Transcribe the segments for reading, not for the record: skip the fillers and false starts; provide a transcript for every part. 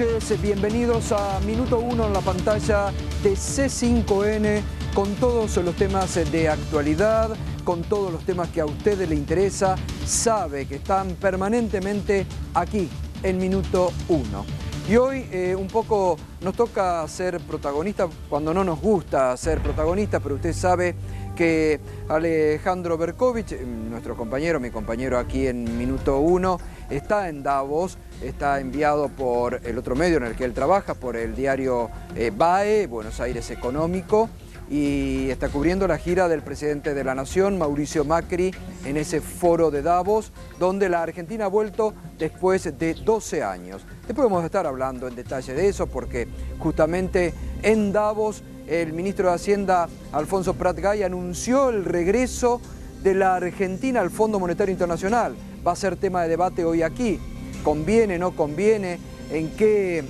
noches, bienvenidos a Minuto 1 en la pantalla de C5N con todos los temas de actualidad, con todos los temas que a ustedes les interesa. Sabe que están permanentemente aquí en Minuto 1. Y hoy un poco nos toca ser protagonistas cuando no nos gusta ser protagonistas, pero usted sabe que Alejandro Berkovich, nuestro compañero, mi compañero aquí en Minuto 1, está en Davos, está enviado por el otro medio en el que él trabaja, por el diario BAE, Buenos Aires Económico, y está cubriendo la gira del presidente de la Nación, Mauricio Macri, en ese foro de Davos, donde la Argentina ha vuelto después de 12 años. Después vamos a estar hablando en detalle de eso, porque justamente en Davos el ministro de Hacienda, Alfonso Prat Gay, anunció el regreso de la Argentina al Fondo Monetario Internacional. Va a ser tema de debate hoy aquí. ¿Conviene, no conviene? ¿En qué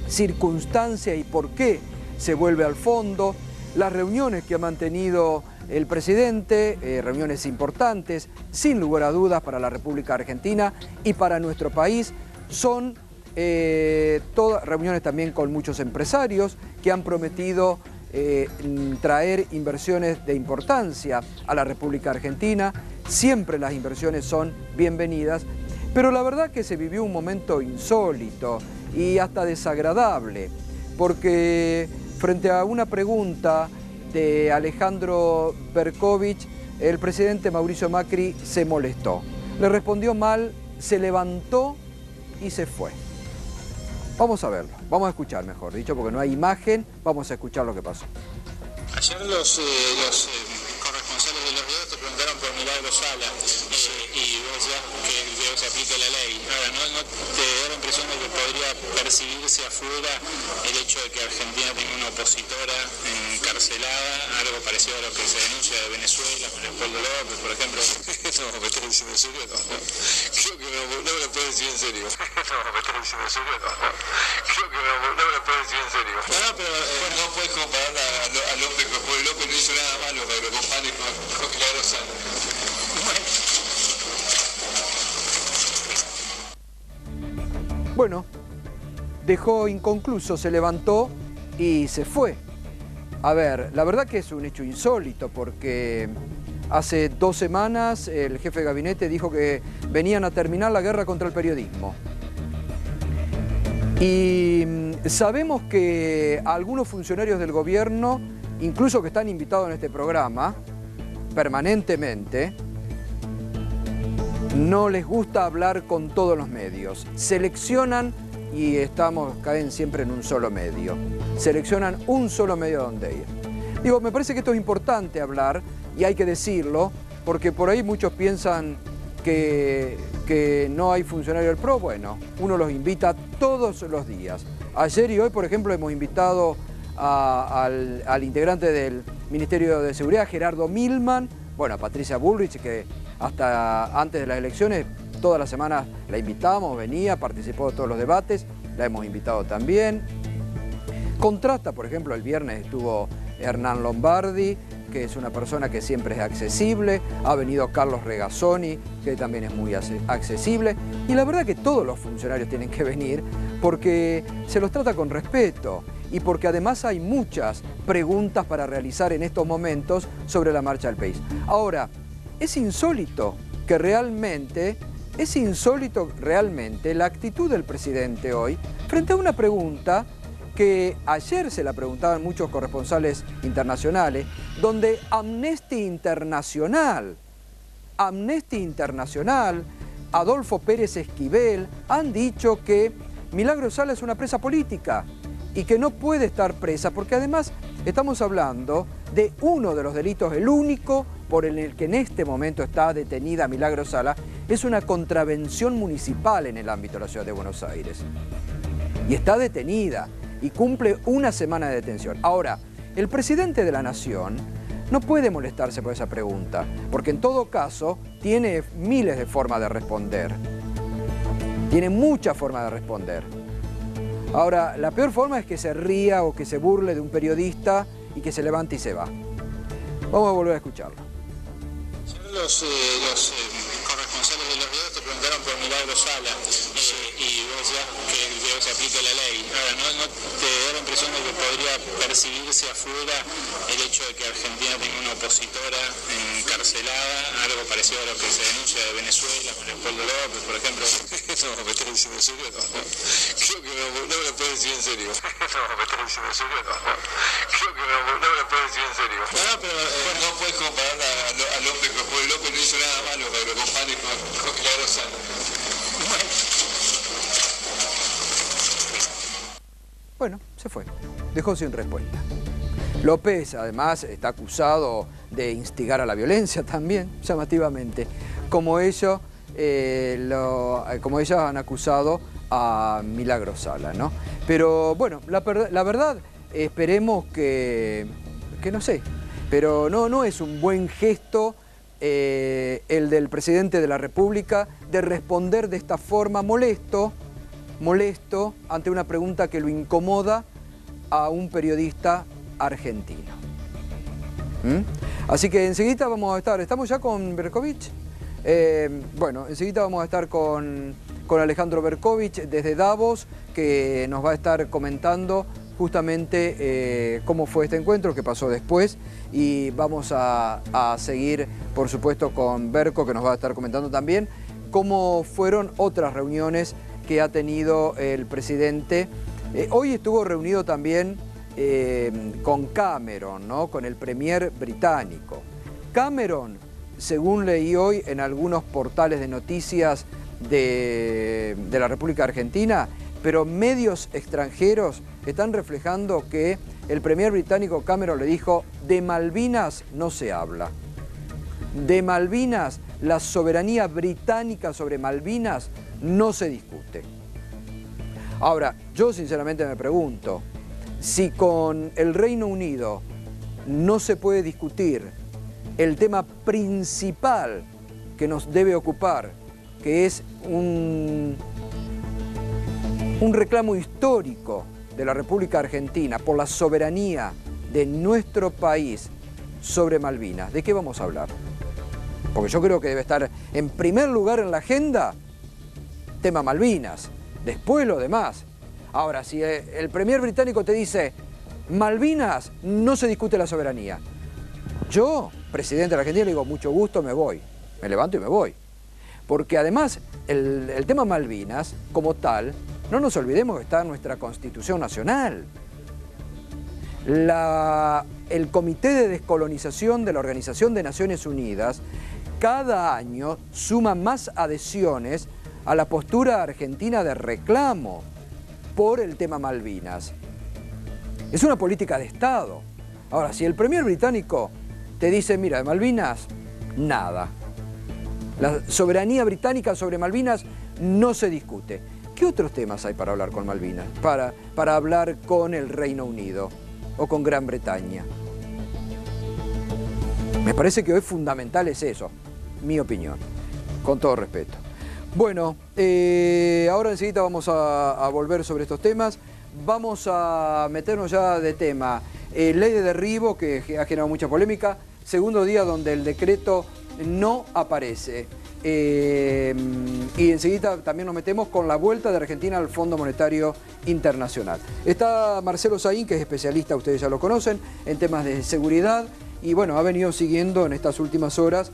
circunstancia y por qué se vuelve al fondo? Las reuniones que ha mantenido el presidente, reuniones importantes, sin lugar a dudas para la República Argentina y para nuestro país, son todas reuniones también con muchos empresarios que han prometido traer inversiones de importancia a la República Argentina. Siempre las inversiones son bienvenidas, pero la verdad que se vivió un momento insólito y hasta desagradable, porque frente a una pregunta de Alejandro Berkovich, el presidente Mauricio Macri se molestó. Le respondió mal, se levantó y se fue. Vamos a verlo, vamos a escuchar, mejor dicho, porque no hay imagen, vamos a escuchar lo que pasó. Ayer los corresponsales de los videos te preguntaron por Milagro Sala y vos decías que el video se aplica la ley. Ahora, ¿no te da la impresión de que podría percibirse afuera el hecho de que Argentina tenga una opositora encarcelada, algo parecido a lo que se denuncia de Venezuela con Leopoldo López, por ejemplo? ¿Eso me estás diciendo en serio? No. Creo que no me lo puedes decir en serio. ¿Eso me estás diciendo en serio? No. Creo que no me lo puedes decir en serio. No, pero no puedes comparar al hombre que fue López, no hizo nada malo para que lo compare con Milagro Sala. Bueno, dejó inconcluso, se levantó y se fue. A ver, la verdad que es un hecho insólito porque hace 2 semanas el jefe de gabinete dijo que venían a terminar la guerra contra el periodismo. Y sabemos que algunos funcionarios del gobierno, incluso que están invitados en este programa permanentemente, no les gusta hablar con todos los medios. Seleccionan, y caen siempre en un solo medio. Seleccionan un solo medio donde ir. Digo, me parece que esto es importante hablar, y hay que decirlo, porque por ahí muchos piensan que no hay funcionarios del PRO. Bueno, uno los invita todos los días. Ayer y hoy, por ejemplo, hemos invitado al integrante del Ministerio de Seguridad, Gerardo Milman, bueno, a Patricia Bullrich, que hasta antes de las elecciones, todas las semanas la invitamos, venía, participó de todos los debates, la hemos invitado también. Contrasta, por ejemplo, el viernes estuvo Hernán Lombardi, que es una persona que siempre es accesible, ha venido Carlos Regazzoni, que también es muy accesible, y la verdad que todos los funcionarios tienen que venir porque se los trata con respeto y porque además hay muchas preguntas para realizar en estos momentos sobre la marcha del país. Ahora, es insólito realmente la actitud del presidente hoy frente a una pregunta que ayer se la preguntaban muchos corresponsales internacionales, donde Amnesty Internacional, Adolfo Pérez Esquivel, han dicho que Milagro Sala es una presa política y que no puede estar presa, porque además estamos hablando de uno de los delitos, el único por el que en este momento está detenida Milagro Sala, es una contravención municipal en el ámbito de la ciudad de Buenos Aires. Y está detenida y cumple 1 semana de detención. Ahora, el presidente de la Nación no puede molestarse por esa pregunta, porque en todo caso tiene miles de formas de responder. Tiene muchas formas de responder. Ahora, la peor forma es que se ría o que se burle de un periodista y que se levante y se va. Vamos a volver a escucharlo. Los corresponsales de los videos te preguntaron por Milagro Sala y vos decías que el video que se aplique la ley. Ahora, ¿no te da la impresión de que podría percibirse afuera el hecho de que Argentina tenga una opositora encarcelada, algo parecido a lo que se denuncia de Venezuela con Leopoldo López, por ejemplo? No, ¿me estás diciendo en serio? No. Creo que no me lo puedes decir en serio. No, ¿me estás diciendo en serio? No. Creo que no me lo puedes decir en serio. No, pero no puedes comparar a López, porque López no hizo nada malo para que lo compare con Milagrosala. Bueno, se fue. Dejó sin respuesta. López, además, está acusado de instigar a la violencia también, llamativamente. Como ellos han acusado a Milagrosala, ¿no? Pero bueno, la verdad, esperemos que no sé, pero no es un buen gesto el del presidente de la República de responder de esta forma molesto ante una pregunta que lo incomoda a un periodista argentino. Así que enseguida vamos a estar, ¿estamos ya con Berkovich? Bueno, enseguida vamos a estar con Alejandro Berkovich desde Davos, que nos va a estar comentando justamente cómo fue este encuentro, qué pasó después, y vamos a seguir, por supuesto, con Berko, que nos va a estar comentando también cómo fueron otras reuniones que ha tenido el presidente. Hoy estuvo reunido también con Cameron, ¿no? Con el premier británico. Cameron, según leí hoy en algunos portales de noticias de la República Argentina, pero medios extranjeros están reflejando que el premier británico Cameron le dijo: de Malvinas no se habla. De Malvinas, la soberanía británica sobre Malvinas no se discute. Ahora, yo sinceramente me pregunto, si con el Reino Unido no se puede discutir el tema principal que nos debe ocupar, que es un reclamo histórico de la República Argentina por la soberanía de nuestro país sobre Malvinas, ¿de qué vamos a hablar? Porque yo creo que debe estar en primer lugar en la agenda tema Malvinas, después lo demás. Ahora, si el premier británico te dice Malvinas, no se discute la soberanía, yo, presidente de la Argentina, le digo mucho gusto, me voy, me levanto y me voy. Porque además el tema Malvinas, como tal, no nos olvidemos que está en nuestra Constitución Nacional. El Comité de Descolonización de la Organización de Naciones Unidas cada año suma más adhesiones a la postura argentina de reclamo por el tema Malvinas. Es una política de Estado. Ahora, si el premier británico te dice, mira, de Malvinas, nada. La soberanía británica sobre Malvinas no se discute. ¿Qué otros temas hay para hablar con Malvinas? Para hablar con el Reino Unido o con Gran Bretaña. Me parece que hoy fundamental es eso, mi opinión, con todo respeto. Bueno, ahora enseguida vamos a volver sobre estos temas. Vamos a meternos ya de tema. Ley de derribo, que ha generado mucha polémica. Segundo día donde el decreto no aparece. Y enseguida también nos metemos con la vuelta de Argentina al Fondo Monetario Internacional. Está Marcelo Saín, que es especialista, ustedes ya lo conocen, en temas de seguridad. Y bueno, ha venido siguiendo en estas últimas horas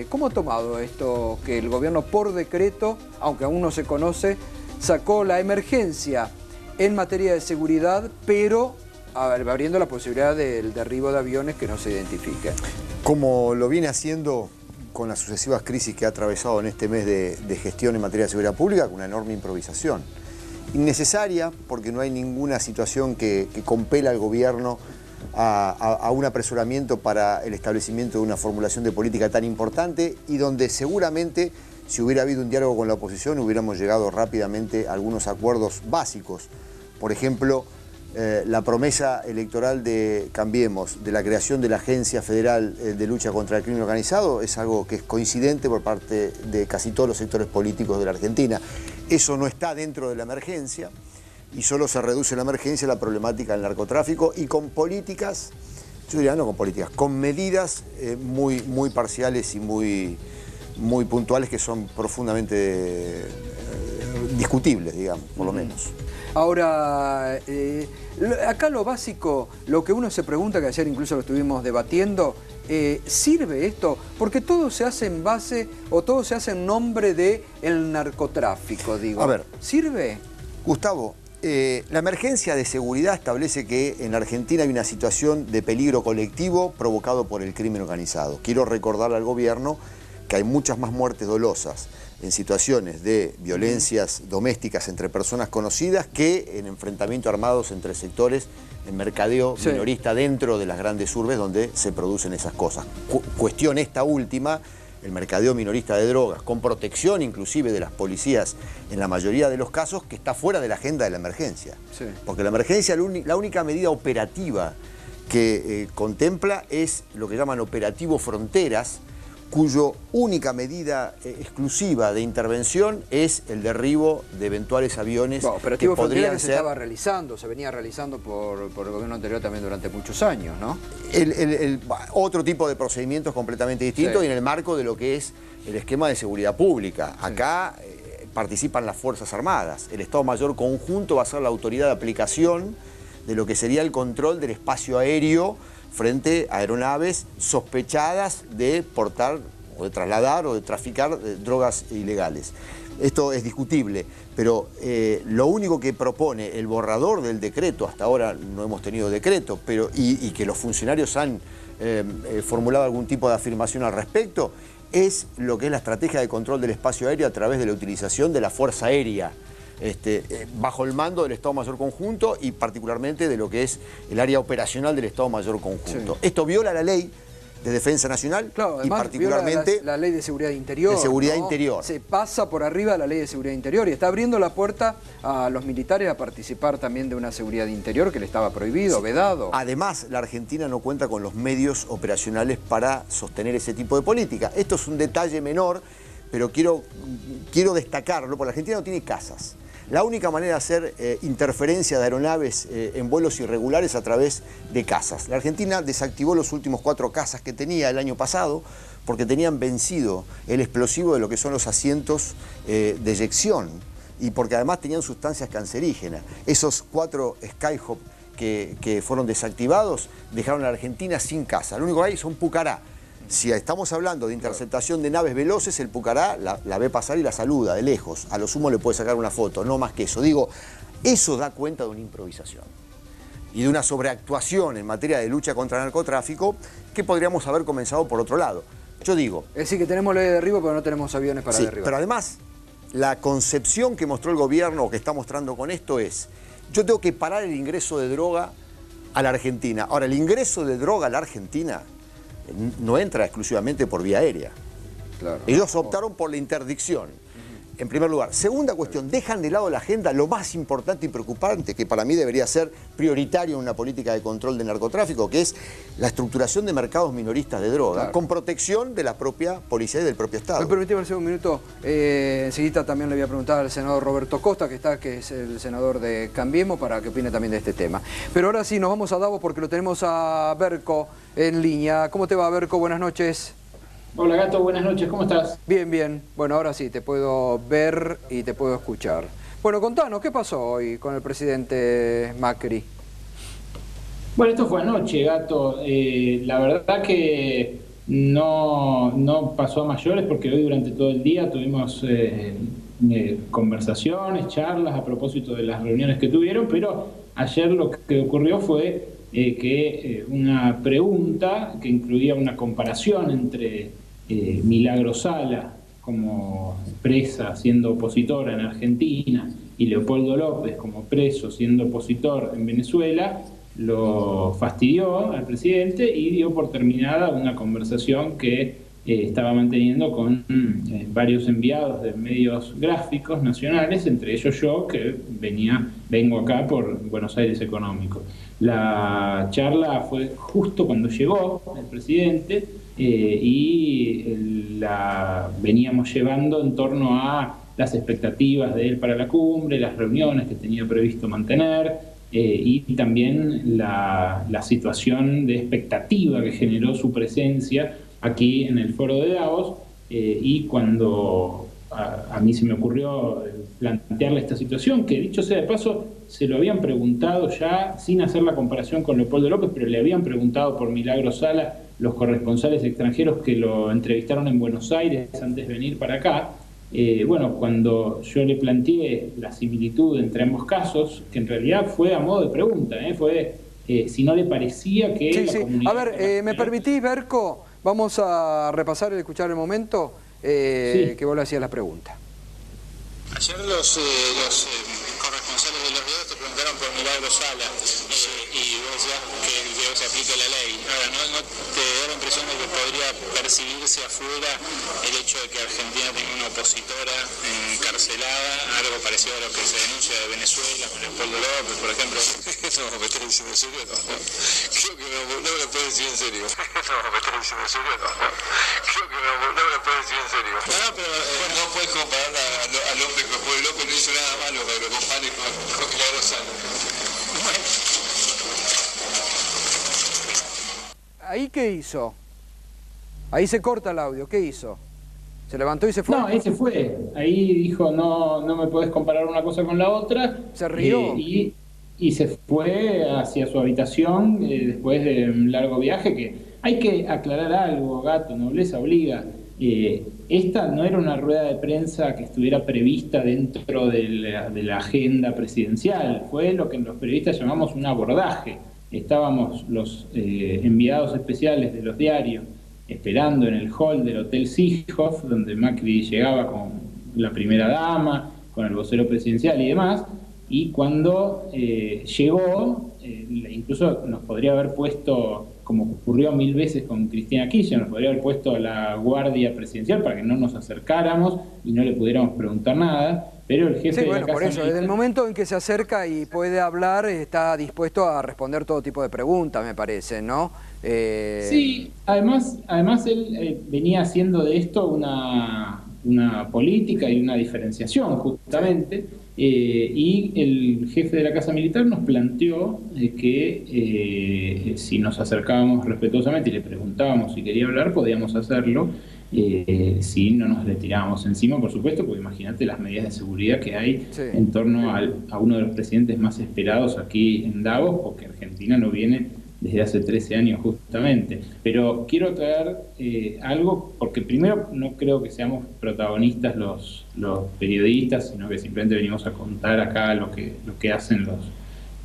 cómo ha tomado esto que el gobierno por decreto, aunque aún no se conoce, sacó la emergencia en materia de seguridad, pero abriendo la posibilidad del derribo de aviones que no se identifiquen. Como lo viene haciendo con las sucesivas crisis que ha atravesado en este mes de gestión en materia de seguridad pública, con una enorme improvisación. Innecesaria, porque no hay ninguna situación que compela al gobierno a un apresuramiento para el establecimiento de una formulación de política tan importante y donde seguramente, si hubiera habido un diálogo con la oposición, hubiéramos llegado rápidamente a algunos acuerdos básicos. Por ejemplo, la promesa electoral de Cambiemos, de la creación de la Agencia Federal de Lucha contra el Crimen Organizado, es algo que es coincidente por parte de casi todos los sectores políticos de la Argentina. Eso no está dentro de la emergencia y solo se reduce la emergencia a la problemática del narcotráfico y con políticas, yo diría no con políticas, con medidas muy parciales y muy puntuales que son profundamente discutibles, digamos, por lo menos. Ahora, acá lo básico, lo que uno se pregunta, que ayer incluso lo estuvimos debatiendo, ¿sirve esto? Porque todo se hace en base, o todo se hace en nombre del narcotráfico, digo. A ver, ¿sirve? Gustavo, la emergencia de seguridad establece que en Argentina hay una situación de peligro colectivo provocado por el crimen organizado. Quiero recordarle al gobierno que hay muchas más muertes dolosas en situaciones de violencias domésticas entre personas conocidas que en enfrentamientos armados entre sectores, en mercadeo minorista dentro de las grandes urbes donde se producen esas cosas. Cuestión esta última, el mercadeo minorista de drogas, con protección inclusive de las policías en la mayoría de los casos, que está fuera de la agenda de la emergencia. Sí. Porque la emergencia, la única medida operativa que contempla es lo que llaman operativo Fronteras, cuyo única medida exclusiva de intervención es el derribo de eventuales aviones que podrían ser... se venía realizando por el gobierno anterior también durante muchos años, ¿no? Otro tipo de procedimientos completamente distintos y en el marco de lo que es el esquema de seguridad pública. Acá participan las Fuerzas Armadas. El Estado Mayor Conjunto va a ser la autoridad de aplicación de lo que sería el control del espacio aéreo frente a aeronaves sospechadas de portar o de trasladar o de traficar drogas ilegales. Esto es discutible, pero lo único que propone el borrador del decreto, hasta ahora no hemos tenido decreto, pero y que los funcionarios han formulado algún tipo de afirmación al respecto, es lo que es la estrategia de control del espacio aéreo a través de la utilización de la Fuerza Aérea. Bajo el mando del Estado Mayor Conjunto y particularmente de lo que es el área operacional del Estado Mayor Conjunto. Sí. Esto viola la ley de Defensa Nacional y particularmente la ley de seguridad interior. De seguridad interior. Se pasa por arriba de la ley de seguridad interior y está abriendo la puerta a los militares a participar también de una seguridad interior que le estaba prohibido, vedado. Además, la Argentina no cuenta con los medios operacionales para sostener ese tipo de política. Esto es un detalle menor, pero quiero destacarlo, porque la Argentina no tiene casas. La única manera de hacer interferencia de aeronaves en vuelos irregulares es a través de casas. La Argentina desactivó los últimos 4 casas que tenía el año pasado porque tenían vencido el explosivo de lo que son los asientos de eyección y porque además tenían sustancias cancerígenas. Esos 4 Skyhawk que fueron desactivados dejaron a la Argentina sin casa. Lo único que hay son Pucará. Si estamos hablando de interceptación de naves veloces, el Pucará la ve pasar y la saluda de lejos. A lo sumo le puede sacar una foto, no más que eso. Digo, eso da cuenta de una improvisación y de una sobreactuación en materia de lucha contra el narcotráfico que podríamos haber comenzado por otro lado. Yo digo... Es decir, que tenemos ley de derribo, pero no tenemos aviones para derribar. Pero además, la concepción que mostró el gobierno, o que está mostrando con esto es, yo tengo que parar el ingreso de droga a la Argentina. Ahora, el ingreso de droga a la Argentina no entra exclusivamente por vía aérea. Claro. Ellos optaron por la interdicción, en primer lugar. Segunda cuestión, dejan de lado la agenda lo más importante y preocupante, que para mí debería ser prioritario en una política de control del narcotráfico, que es la estructuración de mercados minoristas de droga, con protección de la propia policía y del propio Estado. ¿Me permitís hacer un minuto? Enseguida también le voy a preguntar al senador Roberto Costa, que es el senador de Cambiemos, para que opine también de este tema. Pero ahora sí, nos vamos a Davos porque lo tenemos a Berco en línea. ¿Cómo te va, Berco? Buenas noches. Hola, Gato, buenas noches, ¿cómo estás? Bien, bien. Bueno, ahora sí, te puedo ver y te puedo escuchar. Bueno, contanos, ¿qué pasó hoy con el presidente Macri? Bueno, esto fue anoche, Gato. La verdad que no pasó a mayores porque hoy durante todo el día tuvimos conversaciones, charlas a propósito de las reuniones que tuvieron, pero ayer lo que ocurrió fue que una pregunta que incluía una comparación entre Milagro Sala como presa siendo opositora en Argentina y Leopoldo López como preso siendo opositor en Venezuela, lo fastidió al presidente y dio por terminada una conversación que estaba manteniendo con varios enviados de medios gráficos nacionales, entre ellos yo, que vengo acá por Buenos Aires Económico. La charla fue justo cuando llegó el presidente y la veníamos llevando en torno a las expectativas de él para la cumbre, las reuniones que tenía previsto mantener y también la situación de expectativa que generó su presencia aquí en el foro de Davos y cuando a mí se me ocurrió plantearle esta situación, que dicho sea de paso, se lo habían preguntado ya, sin hacer la comparación con Leopoldo López, pero le habían preguntado por Milagro Sala los corresponsales extranjeros que lo entrevistaron en Buenos Aires antes de venir para acá. Bueno, cuando yo le planteé la similitud entre ambos casos, que en realidad fue a modo de pregunta, fue si no le parecía que... Sí, la sí. comunidad... A ver, ¿me permitís, Berco? Vamos a repasar y escuchar el momento Sí. que vos le hacías la pregunta. Ayer los corresponsales de los videos te preguntaron por Milagro Sala y vos decías que el video se aplica la ley. Ahora, ¿no te da la impresión de que podría percibirse afuera el hecho de que Argentina tenga una opositora encarcelada, algo parecido a lo que se denuncia de Venezuela con Leopoldo López, por ejemplo? No, me estás diciendo en serio, no. Creo que no me lo puedes decir en serio. No, me estás diciendo en serio, no. Creo que no me lo puedes decir en serio. No, pero No puedes comparar a López, porque López no hizo nada malo, pero lo compares con Milagro Sala. ¿Ahí qué hizo? Ahí se corta el audio, ¿qué hizo? ¿Se levantó y se fue? No, ahí se fue. Ahí dijo, no me podés comparar una cosa con la otra. Se rió. Y se fue hacia su habitación después de un largo viaje, que hay que aclarar algo, Gato, nobleza obliga. Esta no era una rueda de prensa que estuviera prevista dentro de la agenda presidencial, fue lo que los periodistas llamamos un abordaje. Estábamos los enviados especiales de los diarios esperando en el hall del Hotel Seehoff, donde Macri llegaba con la primera dama, con el vocero presidencial y demás, y cuando llegó, incluso nos podría haber puesto, como ocurrió 1000 veces con Cristina Kirchner, nos podría haber puesto a la guardia presidencial para que no nos acercáramos y no le pudiéramos preguntar nada, pero el jefe de la Casa por eso, desde el momento en que se acerca y puede hablar, está dispuesto a responder todo tipo de preguntas, me parece, ¿no? Sí, además él venía haciendo de esto una política y una diferenciación, justamente, y el jefe de la Casa Militar nos planteó que si nos acercábamos respetuosamente y le preguntábamos si quería hablar, podíamos hacerlo, si no nos le tirábamos encima, por supuesto, porque imagínate las medidas de seguridad que hay en torno a uno de los presidentes más esperados aquí en Davos, porque Argentina no viene desde hace 13 años justamente. Pero quiero aclarar algo, porque primero no creo que seamos protagonistas los periodistas, sino que simplemente venimos a contar acá lo que hacen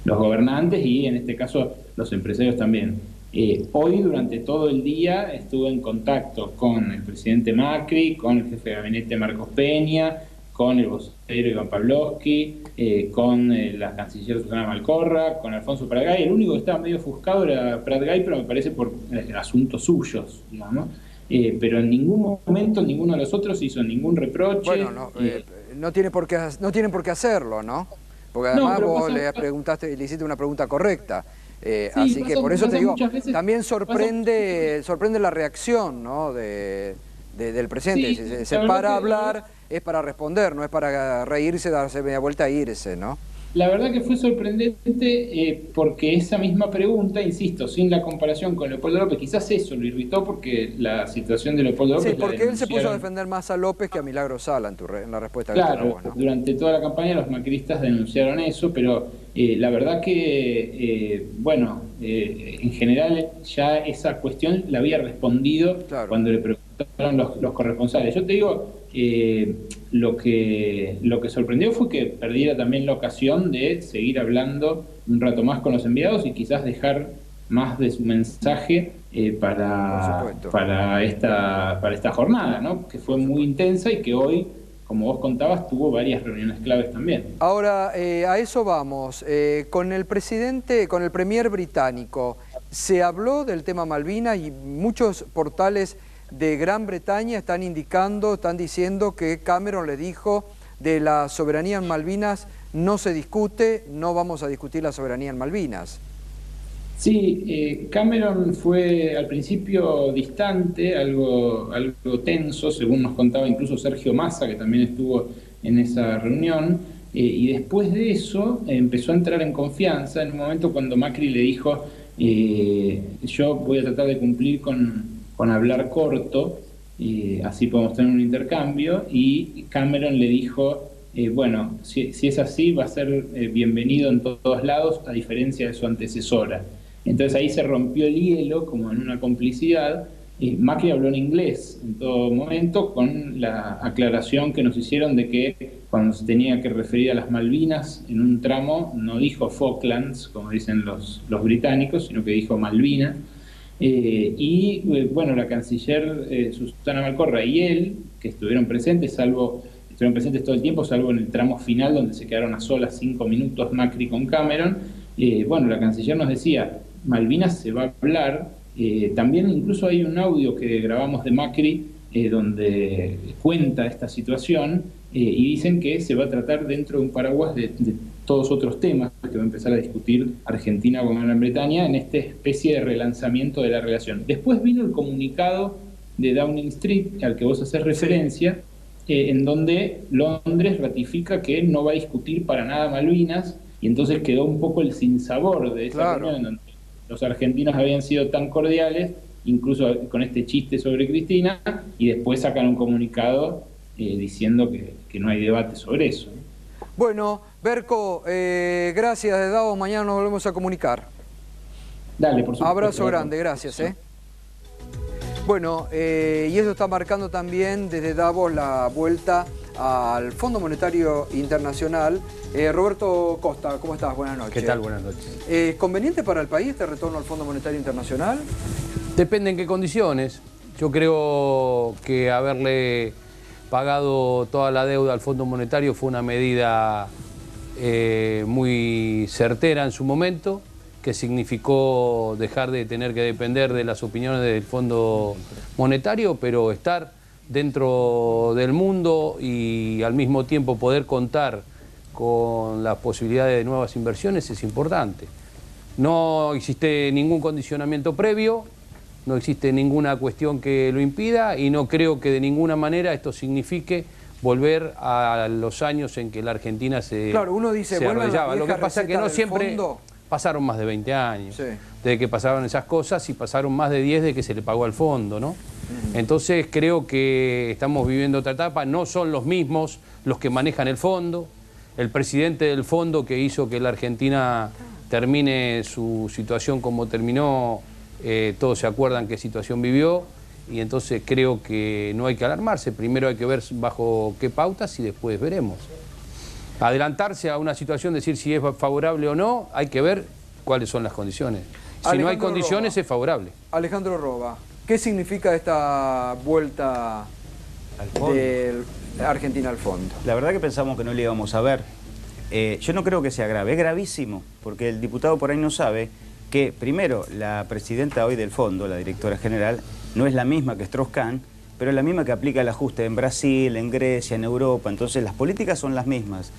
los gobernantes y en este caso los empresarios también. Hoy durante todo el día estuve en contacto con el presidente Macri, con el jefe de gabinete Marcos Peña, con el vocero Iván Pavlovsky, con la canciller Susana Malcorra, con Alfonso Pratgay. El único que estaba medio ofuscado era Pratgay, pero me parece por asuntos suyos, digamos. Pero en ningún momento ninguno de los otros hizo ningún reproche. Bueno, no tienen por qué hacerlo, ¿no? Porque además vos le preguntaste, le hiciste una pregunta correcta. Así que por eso te digo, también sorprende la reacción, ¿no? del presidente. Si se para a hablar, es para responder, no es para reírse, darse media vuelta e irse, ¿no? La verdad que fue sorprendente porque esa misma pregunta, insisto, sin la comparación con Leopoldo López, quizás eso lo irritó porque la situación de Leopoldo López... Sí, porque él se puso a defender más a López que a Milagro Sala en la respuesta. Claro, durante toda la campaña los macristas denunciaron eso, pero la verdad que, en general ya esa cuestión la había respondido cuando le preguntaron los corresponsales. Yo te digo... lo que sorprendió fue que perdiera también la ocasión de seguir hablando un rato más con los enviados y quizás dejar más de su mensaje para esta jornada, ¿no? Que fue muy intensa y que hoy, como vos contabas, tuvo varias reuniones claves también. Ahora, a eso vamos. Con el premier británico, se habló del tema Malvinas y muchos portales de Gran Bretaña están diciendo que Cameron le dijo de la soberanía en Malvinas no se discute, no vamos a discutir la soberanía en Malvinas. Sí, Cameron fue al principio distante, algo tenso, según nos contaba incluso Sergio Massa, que también estuvo en esa reunión, y después de eso empezó a entrar en confianza en un momento cuando Macri le dijo yo voy a tratar de cumplir con hablar corto, así podemos tener un intercambio, y Cameron le dijo, bueno, si es así va a ser bienvenido en todos lados, a diferencia de su antecesora. Entonces ahí se rompió el hielo, como en una complicidad. Macri habló en inglés en todo momento, con la aclaración que nos hicieron de que cuando se tenía que referir a las Malvinas en un tramo no dijo Falklands, como dicen los británicos, sino que dijo Malvinas. Bueno, la canciller Susana Malcorra y él, que estuvieron presentes todo el tiempo, salvo en el tramo final donde se quedaron a solas 5 minutos Macri con Cameron. Bueno, la canciller nos decía, Malvinas se va a hablar. También incluso hay un audio que grabamos de Macri donde cuenta esta situación, y dicen que se va a tratar dentro de un paraguas de todos otros temas que va a empezar a discutir Argentina con Gran Bretaña en esta especie de relanzamiento de la relación. Después vino el comunicado de Downing Street al que vos haces referencia, en donde Londres ratifica que no va a discutir para nada Malvinas, y entonces quedó un poco el sinsabor de esa reunión en donde los argentinos habían sido tan cordiales, incluso con este chiste sobre Cristina, y después sacan un comunicado diciendo que no hay debate sobre eso. Bueno, Berco, gracias de Davos, mañana nos volvemos a comunicar. Dale, por supuesto. Abrazo grande, gracias. Bueno, y eso está marcando también desde Davos la vuelta al Fondo Monetario Internacional. Roberto Costa, ¿cómo estás? Buenas noches. ¿Qué tal? Buenas noches. ¿Conveniente para el país este retorno al Fondo Monetario Internacional? Depende en qué condiciones. Yo creo que haberle pagado toda la deuda al Fondo Monetario fue una medida muy certera en su momento, que significó dejar de tener que depender de las opiniones del Fondo Monetario, pero estar dentro del mundo y al mismo tiempo poder contar con las posibilidades de nuevas inversiones es importante. No existe ningún condicionamiento previo, no existe ninguna cuestión que lo impida, y no creo que de ninguna manera esto signifique volver a los años en que la Argentina se arrodillaba. Lo que pasa es que no siempre pasaron más de 20 años desde que pasaron esas cosas, y pasaron más de 10 de que se le pagó al fondo, ¿no? Entonces creo que estamos viviendo otra etapa. No son los mismos los que manejan el fondo. El presidente del fondo, que hizo que la Argentina termine su situación como terminó, todos se acuerdan qué situación vivió, y entonces creo que no hay que alarmarse. Primero hay que ver bajo qué pautas y después veremos. Adelantarse a una situación, decir si es favorable o no, hay que ver cuáles son las condiciones. Si no hay condiciones, es favorable. Alejandro Roba, ¿qué significa esta vuelta de Argentina al fondo? La verdad que pensamos que no le íbamos a ver. Yo no creo que sea grave, es gravísimo, porque el diputado por ahí no sabe que, primero, la presidenta hoy del fondo, la directora general, no es la misma que Strauss-Kahn, pero es la misma que aplica el ajuste en Brasil, en Grecia, en Europa. Entonces las políticas son las mismas.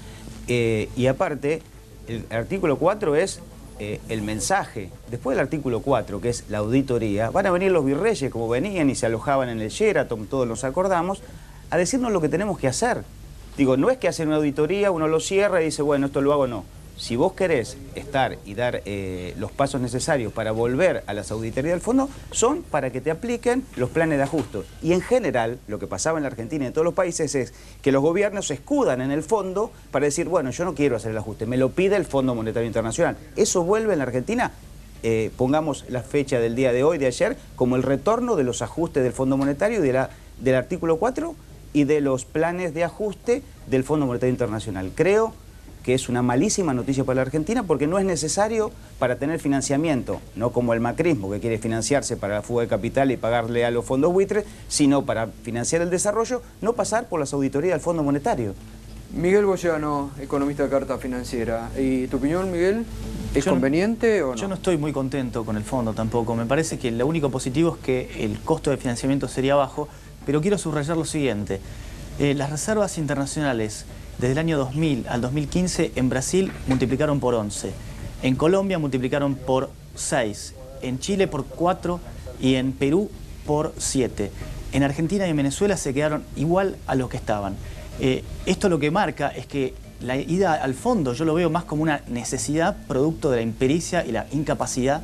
Y aparte, el artículo 4 es el mensaje. Después del artículo 4, que es la auditoría, van a venir los virreyes, como venían y se alojaban en el Sheraton, todos nos acordamos, a decirnos lo que tenemos que hacer. Digo, no es que hacen una auditoría, uno lo cierra y dice, bueno, esto lo hago, no. Si vos querés estar y dar los pasos necesarios para volver a las auditorías del fondo, son para que te apliquen los planes de ajuste. Y en general, lo que pasaba en la Argentina y en todos los países es que los gobiernos se escudan en el fondo para decir, bueno, yo no quiero hacer el ajuste, me lo pide el Fondo Monetario Internacional. Eso vuelve en la Argentina, pongamos la fecha del día de hoy, de ayer, como el retorno de los ajustes del Fondo Monetario y del artículo 4 y de los planes de ajuste del Fondo Monetario Internacional. Creo que es una malísima noticia para la Argentina, porque no es necesario para tener financiamiento, no como el macrismo, que quiere financiarse para la fuga de capital y pagarle a los fondos buitres, sino para financiar el desarrollo, no pasar por las auditorías del Fondo Monetario. Miguel Boyano, economista de Carta Financiera. ¿Y tu opinión, Miguel? ¿Es conveniente o no? Yo no estoy muy contento con el fondo tampoco. Me parece que lo único positivo es que el costo de financiamiento sería bajo, pero quiero subrayar lo siguiente. Las reservas internacionales desde el año 2000 al 2015 en Brasil multiplicaron por 11, en Colombia multiplicaron por 6, en Chile por 4 y en Perú por 7. En Argentina y en Venezuela se quedaron igual a los que estaban. Esto lo que marca es que la ida al fondo yo lo veo más como una necesidad producto de la impericia y la incapacidad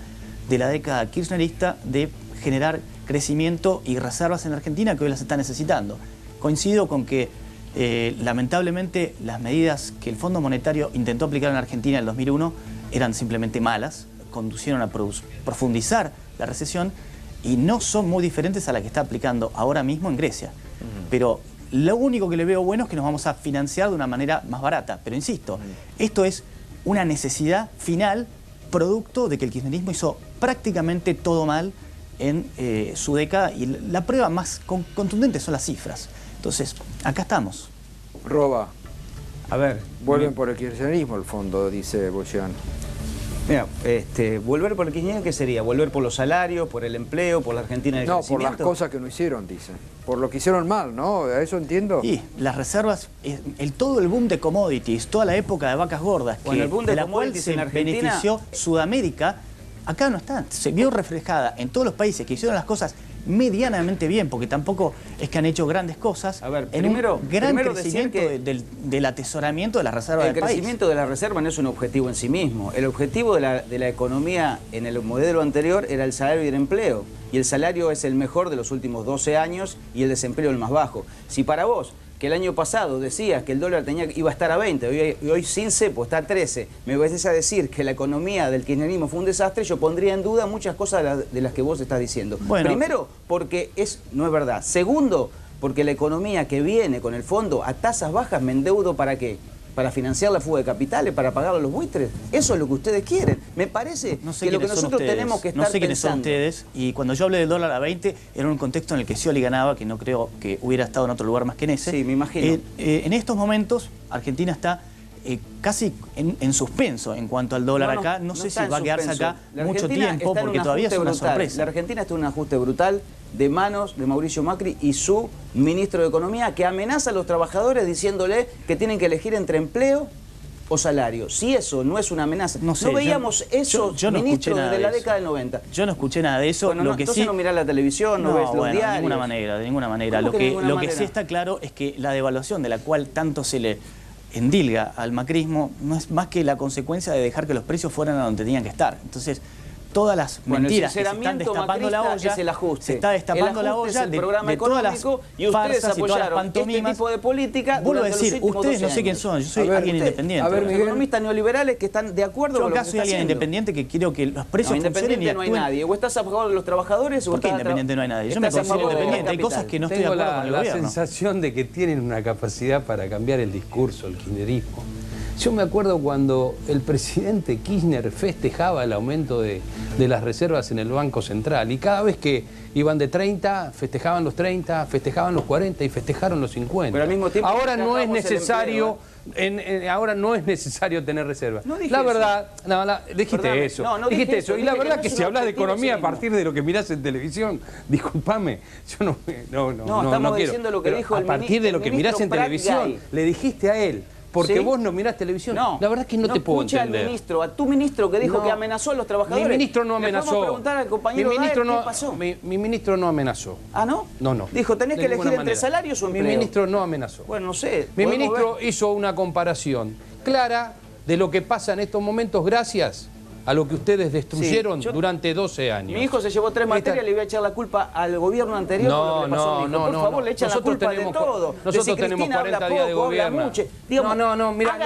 de la década kirchnerista de generar crecimiento y reservas en la Argentina que hoy las está necesitando. Coincido con que lamentablemente las medidas que el Fondo Monetario intentó aplicar en la Argentina en el 2001 eran simplemente malas, conducieron a profundizar la recesión y no son muy diferentes a la que está aplicando ahora mismo en Grecia. Pero lo único que le veo bueno es que nos vamos a financiar de una manera más barata. Pero insisto, esto es una necesidad final producto de que el kirchnerismo hizo prácticamente todo mal en su década y la prueba más contundente son las cifras. Entonces, acá estamos. Roba. A ver, Vuelven por el kirchnerismo el fondo, dice Boyan. Mira, volver por el kirchnerismo, ¿qué sería? ¿Volver por los salarios, por el empleo, por la Argentina del crecimiento? No, por las cosas que no hicieron, dice. Por lo que hicieron mal, ¿no? ¿A eso entiendo? Y las reservas, todo el boom de commodities, toda la época de vacas gordas, Bueno, el boom de la cual commodities se en Argentina benefició Sudamérica, acá no está. Se vio reflejada en todos los países que hicieron las cosas medianamente bien, porque tampoco es que han hecho grandes cosas, a ver, en primero un gran decir crecimiento del atesoramiento de la reserva del país. El crecimiento de la reserva no es un objetivo en sí mismo. El objetivo de la economía en el modelo anterior era el salario y el empleo. Y el salario es el mejor de los últimos 12 años y el desempleo el más bajo. Si para vos, que el año pasado decías que el dólar iba a estar a 20, hoy sin cepo está a 13, me vas a decir que la economía del kirchnerismo fue un desastre, yo pondría en duda muchas cosas de las que vos estás diciendo. Bueno. Primero, porque no es verdad. Segundo, porque la economía que viene con el fondo a tasas bajas, me endeudo ¿para qué? ¿Para financiar la fuga de capitales? ¿Para pagar a los buitres? Eso es lo que ustedes quieren. Me parece que lo que nosotros tenemos que estar No sé quiénes pensando. son ustedes, y cuando yo hablé del dólar a 20, era un contexto en el que Scioli ganaba, que no creo que hubiera estado en otro lugar más que en ese. Sí, me imagino. En estos momentos, Argentina está casi en suspenso en cuanto al dólar acá. No sé si va a quedarse acá mucho tiempo, porque todavía es una sorpresa. La Argentina está en un ajuste brutal de manos de Mauricio Macri y su ministro de Economía, que amenaza a los trabajadores diciéndole que tienen que elegir entre empleo o salario. Si eso no es una amenaza, no veíamos eso, ministro, desde la década del 90. Yo no escuché nada de eso. Bueno, entonces no mirás la televisión, no ves los diarios. De ninguna manera. Lo que sí está claro es que la devaluación de la cual tanto se le endilga al macrismo no es más que la consecuencia de dejar que los precios fueran a donde tenían que estar. Entonces, todas las mentiras que se están destapando la olla, es el ajuste. Se está destapando la olla de todas las y ustedes apoyaron este tipo de política. Vuelvo a decir, ustedes no sé quién son, yo soy alguien independiente. A ver, los economistas neoliberales que están de acuerdo con lo que yo acá soy alguien independiente que quiero que los precios funcionen y no hay nadie. O estás a favor de los trabajadores o ¿Por qué independiente no hay nadie? Yo me considero independiente. Hay cosas que no estoy de acuerdo con el gobierno. Tengo la sensación de que tienen una capacidad para cambiar el discurso, el kirchnerismo. Yo me acuerdo cuando el presidente Kirchner festejaba el aumento de las reservas en el Banco Central y cada vez que iban de 30, festejaban los 30, festejaban los 40 y festejaron los 50. Pero al mismo tiempo ahora no es necesario... ahora no es necesario tener reservas. No dije la verdad, dijiste eso. No dijiste eso. Y la verdad que es si hablas de objetivo economía a mismo. partir de lo que mirás en televisión, discúlpame, yo no estamos quiero. diciendo lo que Pero dijo a el partir de lo que mirás en Prat televisión, Gay. le dijiste a él. Porque ¿Sí? vos no mirás televisión. No, la verdad es que no te puedo entender. Al ministro, a tu ministro que dijo que amenazó a los trabajadores. Mi ministro no amenazó. Le podemos preguntar al compañero Daer qué pasó. Mi ministro no amenazó. ¿Ah, no? No. Dijo, tenés De que elegir ninguna entre manera. salarios o empleo. Mi ministro no amenazó. Bueno, no sé. Mi podemos ministro ver. hizo una comparación clara de lo que pasa en estos momentos gracias a lo que ustedes destruyeron durante 12 años. Mi hijo se llevó 3 materias, le voy a echar la culpa al gobierno anterior por lo que le pasó a mi hijo. Por favor, le echan la culpa de todo. Nosotros tenemos 40 días de gobierno. Mira,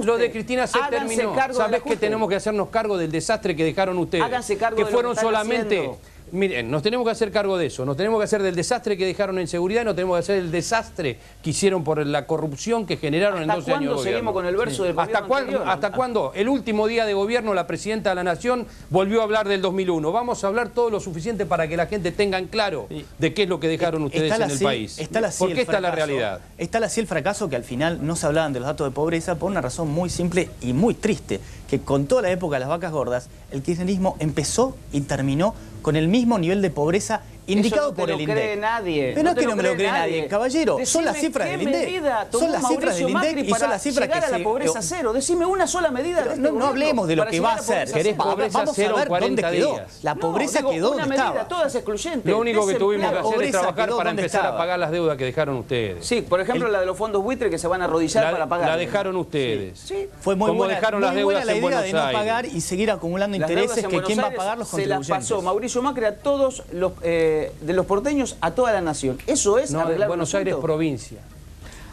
lo de Cristina se terminó. ¿Sabés que tenemos que hacernos cargo del desastre que dejaron ustedes? Háganse cargo que de lo fueron que están solamente... haciendo. Miren, nos tenemos que hacer cargo de eso, nos tenemos que hacer del desastre que dejaron en seguridad, nos tenemos que hacer el desastre que hicieron por la corrupción que generaron en 12 años de gobierno. Seguimos con el verso del gobierno anterior? ¿Hasta cuándo? El último día de gobierno, la presidenta de la Nación volvió a hablar del 2001. Vamos a hablar todo lo suficiente para que la gente tenga en claro de qué es lo que dejaron ustedes en el país. Porque esta es la realidad. Está así el fracaso que al final no se hablaban de los datos de pobreza por una razón muy simple y muy triste, que con toda la época de las vacas gordas, el kirchnerismo empezó y terminó con el mismo nivel de pobreza indicado Eso no por el INDEC. cree nadie. Pero no es que no me lo cree nadie, caballero. Son las cifras del INDEC. Son las cifras del INDEC y son las cifras que llegar a la pobreza cero. Decime una sola medida. No hablemos de lo que va a hacer. Vamos a ver dónde quedó. La pobreza quedó donde estaba. Todas excluyentes. Lo único que tuvimos que hacer es trabajar para empezar a pagar las deudas que dejaron ustedes. Sí, por ejemplo, la de los fondos buitre que se van a arrodillar para pagar. La dejaron ustedes. Sí. Fue muy buena, dejaron las deudas la en idea Buenos de no Aires. pagar y seguir acumulando intereses, que quién va a pagar los contribuyentes. Se las pasó Mauricio Macri a todos los de los porteños a toda la nación. Eso es arreglar Buenos Aires provincia.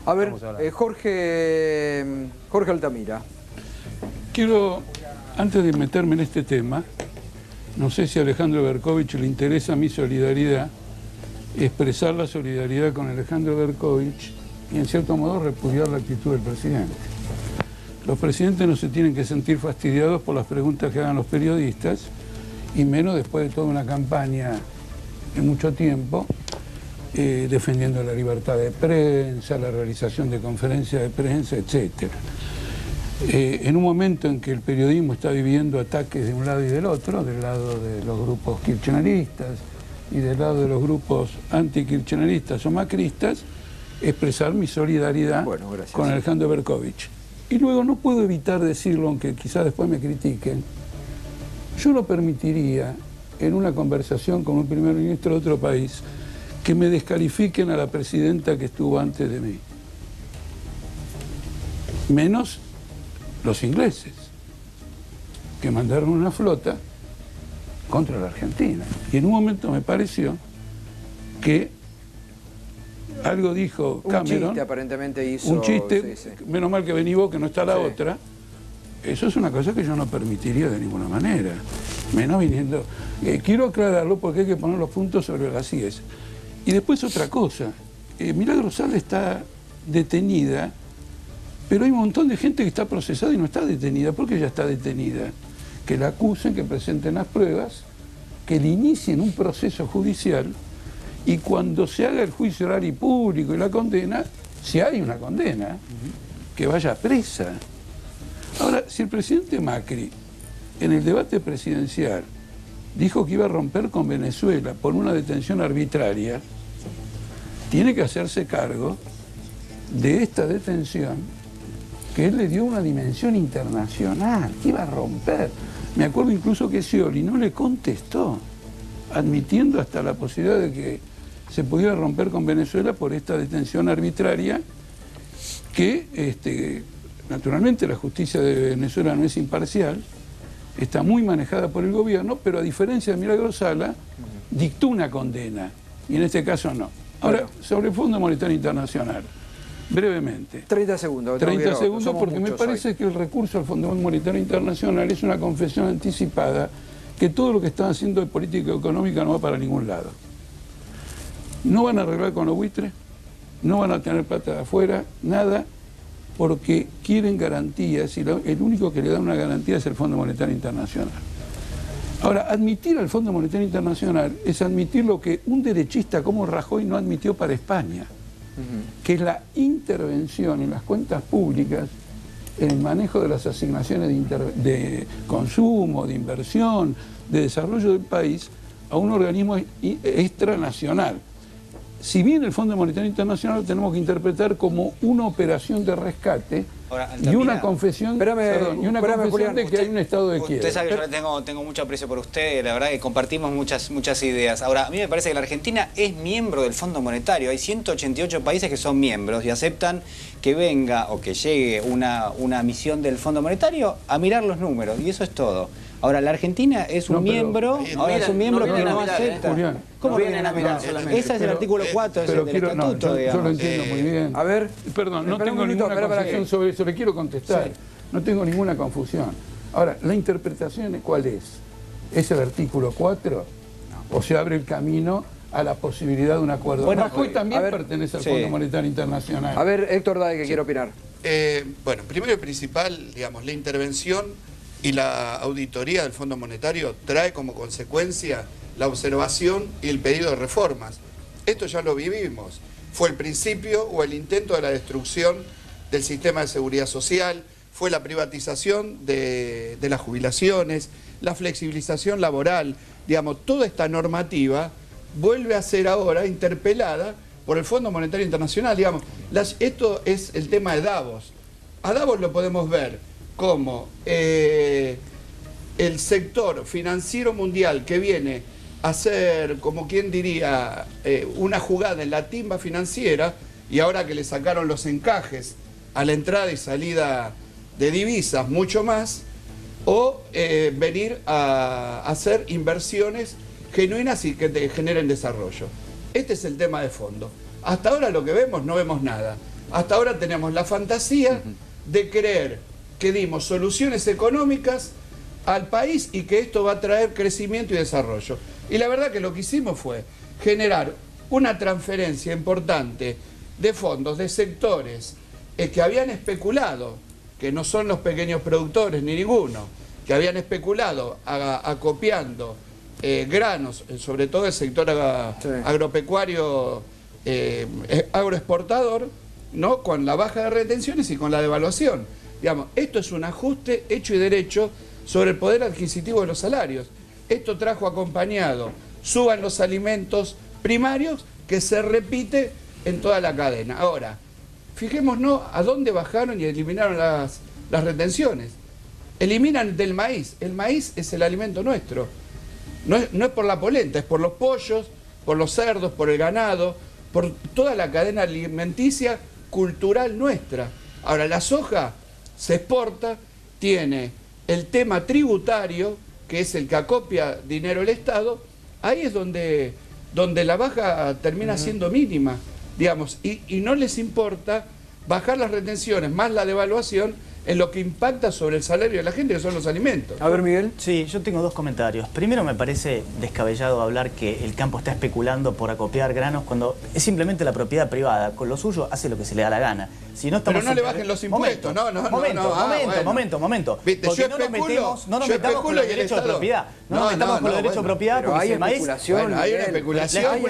A ver, Jorge Altamira. Quiero, antes de meterme en este tema, no sé si a Alejandro Berkovich le interesa mi solidaridad, expresar la solidaridad con Alejandro Berkovich y en cierto modo repudiar la actitud del presidente. Los presidentes no se tienen que sentir fastidiados por las preguntas que hagan los periodistas, y menos después de toda una campaña de mucho tiempo, defendiendo la libertad de prensa, la realización de conferencias de prensa, etc. En un momento en que el periodismo está viviendo ataques de un lado y del otro, del lado de los grupos kirchneristas y del lado de los grupos antikirchneristas o macristas, expresar mi solidaridad con Alejandro Berkovich. Y luego no puedo evitar decirlo, aunque quizás después me critiquen, yo no permitiría en una conversación con un primer ministro de otro país que me descalifiquen a la presidenta que estuvo antes de mí. Menos los ingleses, que mandaron una flota contra la Argentina. Y en un momento me pareció que algo dijo Cameron. Un chiste aparentemente hizo. Un chiste, menos mal que venís vos, que no está la otra. Eso es una cosa que yo no permitiría de ninguna manera. Menos viniendo. Quiero aclararlo porque hay que poner los puntos sobre las IES. Y después otra cosa. Milagro Sala está detenida, pero hay un montón de gente que está procesada y no está detenida. ¿Por qué ella está detenida? Que la acusen, que presenten las pruebas, que le inicien un proceso judicial y cuando se haga el juicio oral y público y la condena, si hay una condena, que vaya presa. Ahora, si el presidente Macri en el debate presidencial dijo que iba a romper con Venezuela por una detención arbitraria, tiene que hacerse cargo de esta detención que él le dio una dimensión internacional, que iba a romper. Me acuerdo incluso que Scioli no le contestó, admitiendo hasta la posibilidad de que se pudiera romper con Venezuela por esta detención arbitraria que, naturalmente, la justicia de Venezuela no es imparcial, está muy manejada por el gobierno, pero a diferencia de Milagro Sala, dictó una condena, y en este caso no. Ahora, sobre el Fondo Monetario Internacional, brevemente. 30 segundos. 30 segundos, porque me parece que el recurso al Fondo Monetario Internacional es una confesión anticipada que todo lo que están haciendo de política económica no va para ningún lado. No van a arreglar con los buitres, no van a tener plata de afuera, nada, porque quieren garantías y el único que le da una garantía es el Fondo Monetario Internacional. Ahora, admitir al Fondo Monetario Internacional es admitir lo que un derechista como Rajoy no admitió para España, que es la intervención en las cuentas públicas, en el manejo de las asignaciones de consumo, de inversión, de desarrollo del país, a un organismo extranacional. Si bien el Fondo Monetario Internacional tenemos que interpretar como una operación de rescate y una confesión, de que hay un estado de quiebra. Usted sabe que yo tengo mucho aprecio por usted, la verdad que compartimos muchas ideas. Ahora, a mí me parece que la Argentina es miembro del Fondo Monetario. Hay 188 países que son miembros y aceptan que venga o que llegue una misión del Fondo Monetario a mirar los números, y eso es todo. Ahora, la Argentina es un miembro, que no acepta. ¿Cómo vienen a mirar solamente? Ese es el artículo 4 del estatuto, digamos. Yo lo entiendo muy bien. A ver, perdón, no tengo ninguna confusión sobre eso, le quiero contestar. Sí. No tengo ninguna confusión. Ahora, ¿la interpretación cuál es? ¿Es el artículo 4? No. ¿O se abre el camino a la posibilidad de un acuerdo? Bueno, Rajoy también pertenece al Fondo Monetario Internacional. A ver, Héctor Dae, que quiere opinar. Bueno, primero y principal, digamos, la intervención y la auditoría del Fondo Monetario trae como consecuencia la observación y el pedido de reformas. Esto ya lo vivimos. Fue el principio o el intento de la destrucción del sistema de seguridad social, fue la privatización de las jubilaciones, la flexibilización laboral, digamos, toda esta normativa vuelve a ser ahora interpelada por el Fondo Monetario Internacional. Digamos, esto es el tema de Davos. A Davos lo podemos ver como el sector financiero mundial que viene a hacer, como quien diría, una jugada en la timba financiera, y ahora que le sacaron los encajes a la entrada y salida de divisas, mucho más, o venir a hacer inversiones genuinas y que te generen desarrollo. Este es el tema de fondo. Hasta ahora lo que vemos, no vemos nada. Hasta ahora tenemos la fantasía de creer que dimos soluciones económicas al país y que esto va a traer crecimiento y desarrollo. Y la verdad que lo que hicimos fue generar una transferencia importante de fondos, de sectores que habían especulado, que no son los pequeños productores ni ninguno, que habían especulado acopiando granos, sobre todo el sector agropecuario agroexportador, ¿no? Con la baja de retenciones y con la devaluación. Digamos, esto es un ajuste hecho y derecho sobre el poder adquisitivo de los salarios. Esto trajo acompañado, suban los alimentos primarios, que se repite en toda la cadena. Ahora, fijémonos a dónde bajaron y eliminaron las retenciones. Eliminan del maíz. El maíz es el alimento nuestro. No es por la polenta, es por los pollos, por los cerdos, por el ganado, por toda la cadena alimenticia cultural nuestra. Ahora, la soja se exporta, tiene el tema tributario, que es el que acopia dinero el Estado. Ahí es donde la baja termina siendo mínima, digamos, y no les importa bajar las retenciones más la devaluación en lo que impacta sobre el salario de la gente, que son los alimentos. A ver, Miguel. Sí, yo tengo dos comentarios. Primero, me parece descabellado hablar que el campo está especulando por acopiar granos cuando es simplemente la propiedad privada. Con lo suyo hace lo que se le da la gana. Si no estamos pero no le bajen los impuestos. Momento. ¿Viste? Porque no nos metamos con los derechos de propiedad. No nos metamos con los derechos de propiedad porque hay el maíz... especulación. Hay una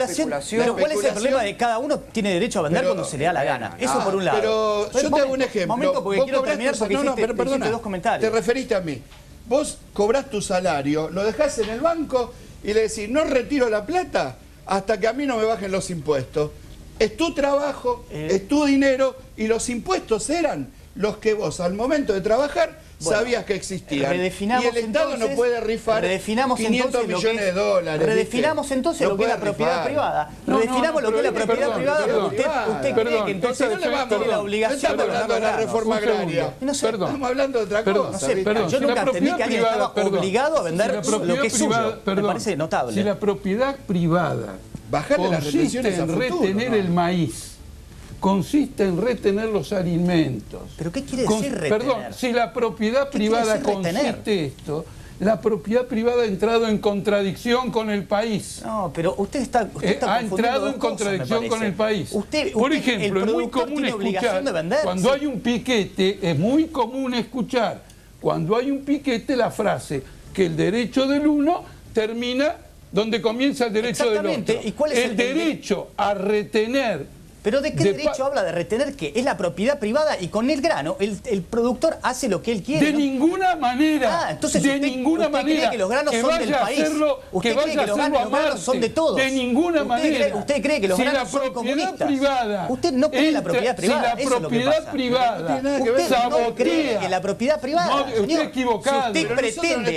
especulación. Pero ¿cuál es el problema de cada uno? Tiene derecho a vender cuando se le da la gana. Eso por un lado. Pero yo te hago un ejemplo. Momento, porque quiero terminar porque hiciste dos comentarios. Te referiste a mí. Vos cobrás tu salario, lo dejás en el banco y le decís, no retiro la plata hasta que a mí no me bajen los impuestos. Es tu trabajo, es tu dinero, y los impuestos eran los que vos al momento de trabajar sabías que existían. Y el Estado no puede rifar 500 millones de dólares. Redefinamos entonces lo que es la propiedad privada. Redefinamos lo que es la propiedad privada, porque usted cree que entonces tiene la obligación de... Estamos hablando de la reforma agraria. Estamos hablando de otra cosa. Yo nunca entendí que alguien estaba obligado a vender lo que es suyo. Me parece notable. Si la propiedad privada consiste en retener el maíz, consiste en retener los alimentos. ¿Pero qué quiere decir retener? Perdón, si la propiedad privada consiste esto, la propiedad privada ha entrado en contradicción con el país. No, pero usted está ha entrado en contradicción con el país. Por ejemplo, es muy común escuchar, cuando hay un piquete, es muy común escuchar, cuando hay un piquete, la frase que el derecho del uno termina donde comienza el derecho del otro. ¿Y cuál es el derecho a retener? ¿Pero de qué derecho habla de retener que es la propiedad privada y con el grano el productor hace lo que él quiere? De ninguna manera. Entonces de ninguna manera. ¿Usted cree que los granos son del país? ¿Usted cree que los granos son de todos? De ninguna manera. ¿Usted cree que los granos son comunistas? Privada usted no cree en la propiedad privada. Si la propiedad privada usted no cree en la propiedad privada. Usted está equivocado. Usted pretende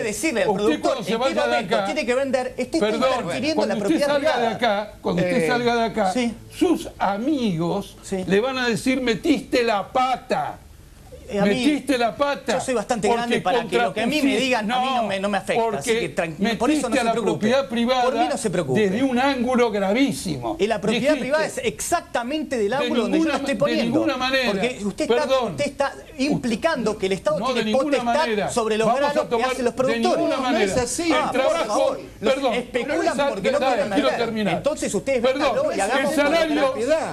decirle al productor en qué momento tiene que vender. Usted está refiriendo a la propiedad privada. Cuando usted salga de acá, sus amigos le van a decir, metiste la pata. Metiste la pata. Yo soy bastante grande para que lo que a mí me digan a mí no me afecta. Así que por eso no se preocupe. La propiedad privada por mí no se preocupe. Desde un ángulo gravísimo. Y la propiedad privada es exactamente del ángulo donde yo la estoy poniendo. De ninguna manera. Porque usted está implicando que el Estado tiene potestad sobre los granos que hacen los productores. De ninguna manera. No es así. El trabajo, especulan porque no quieren vender. Entonces ustedes vénganlo y hagamos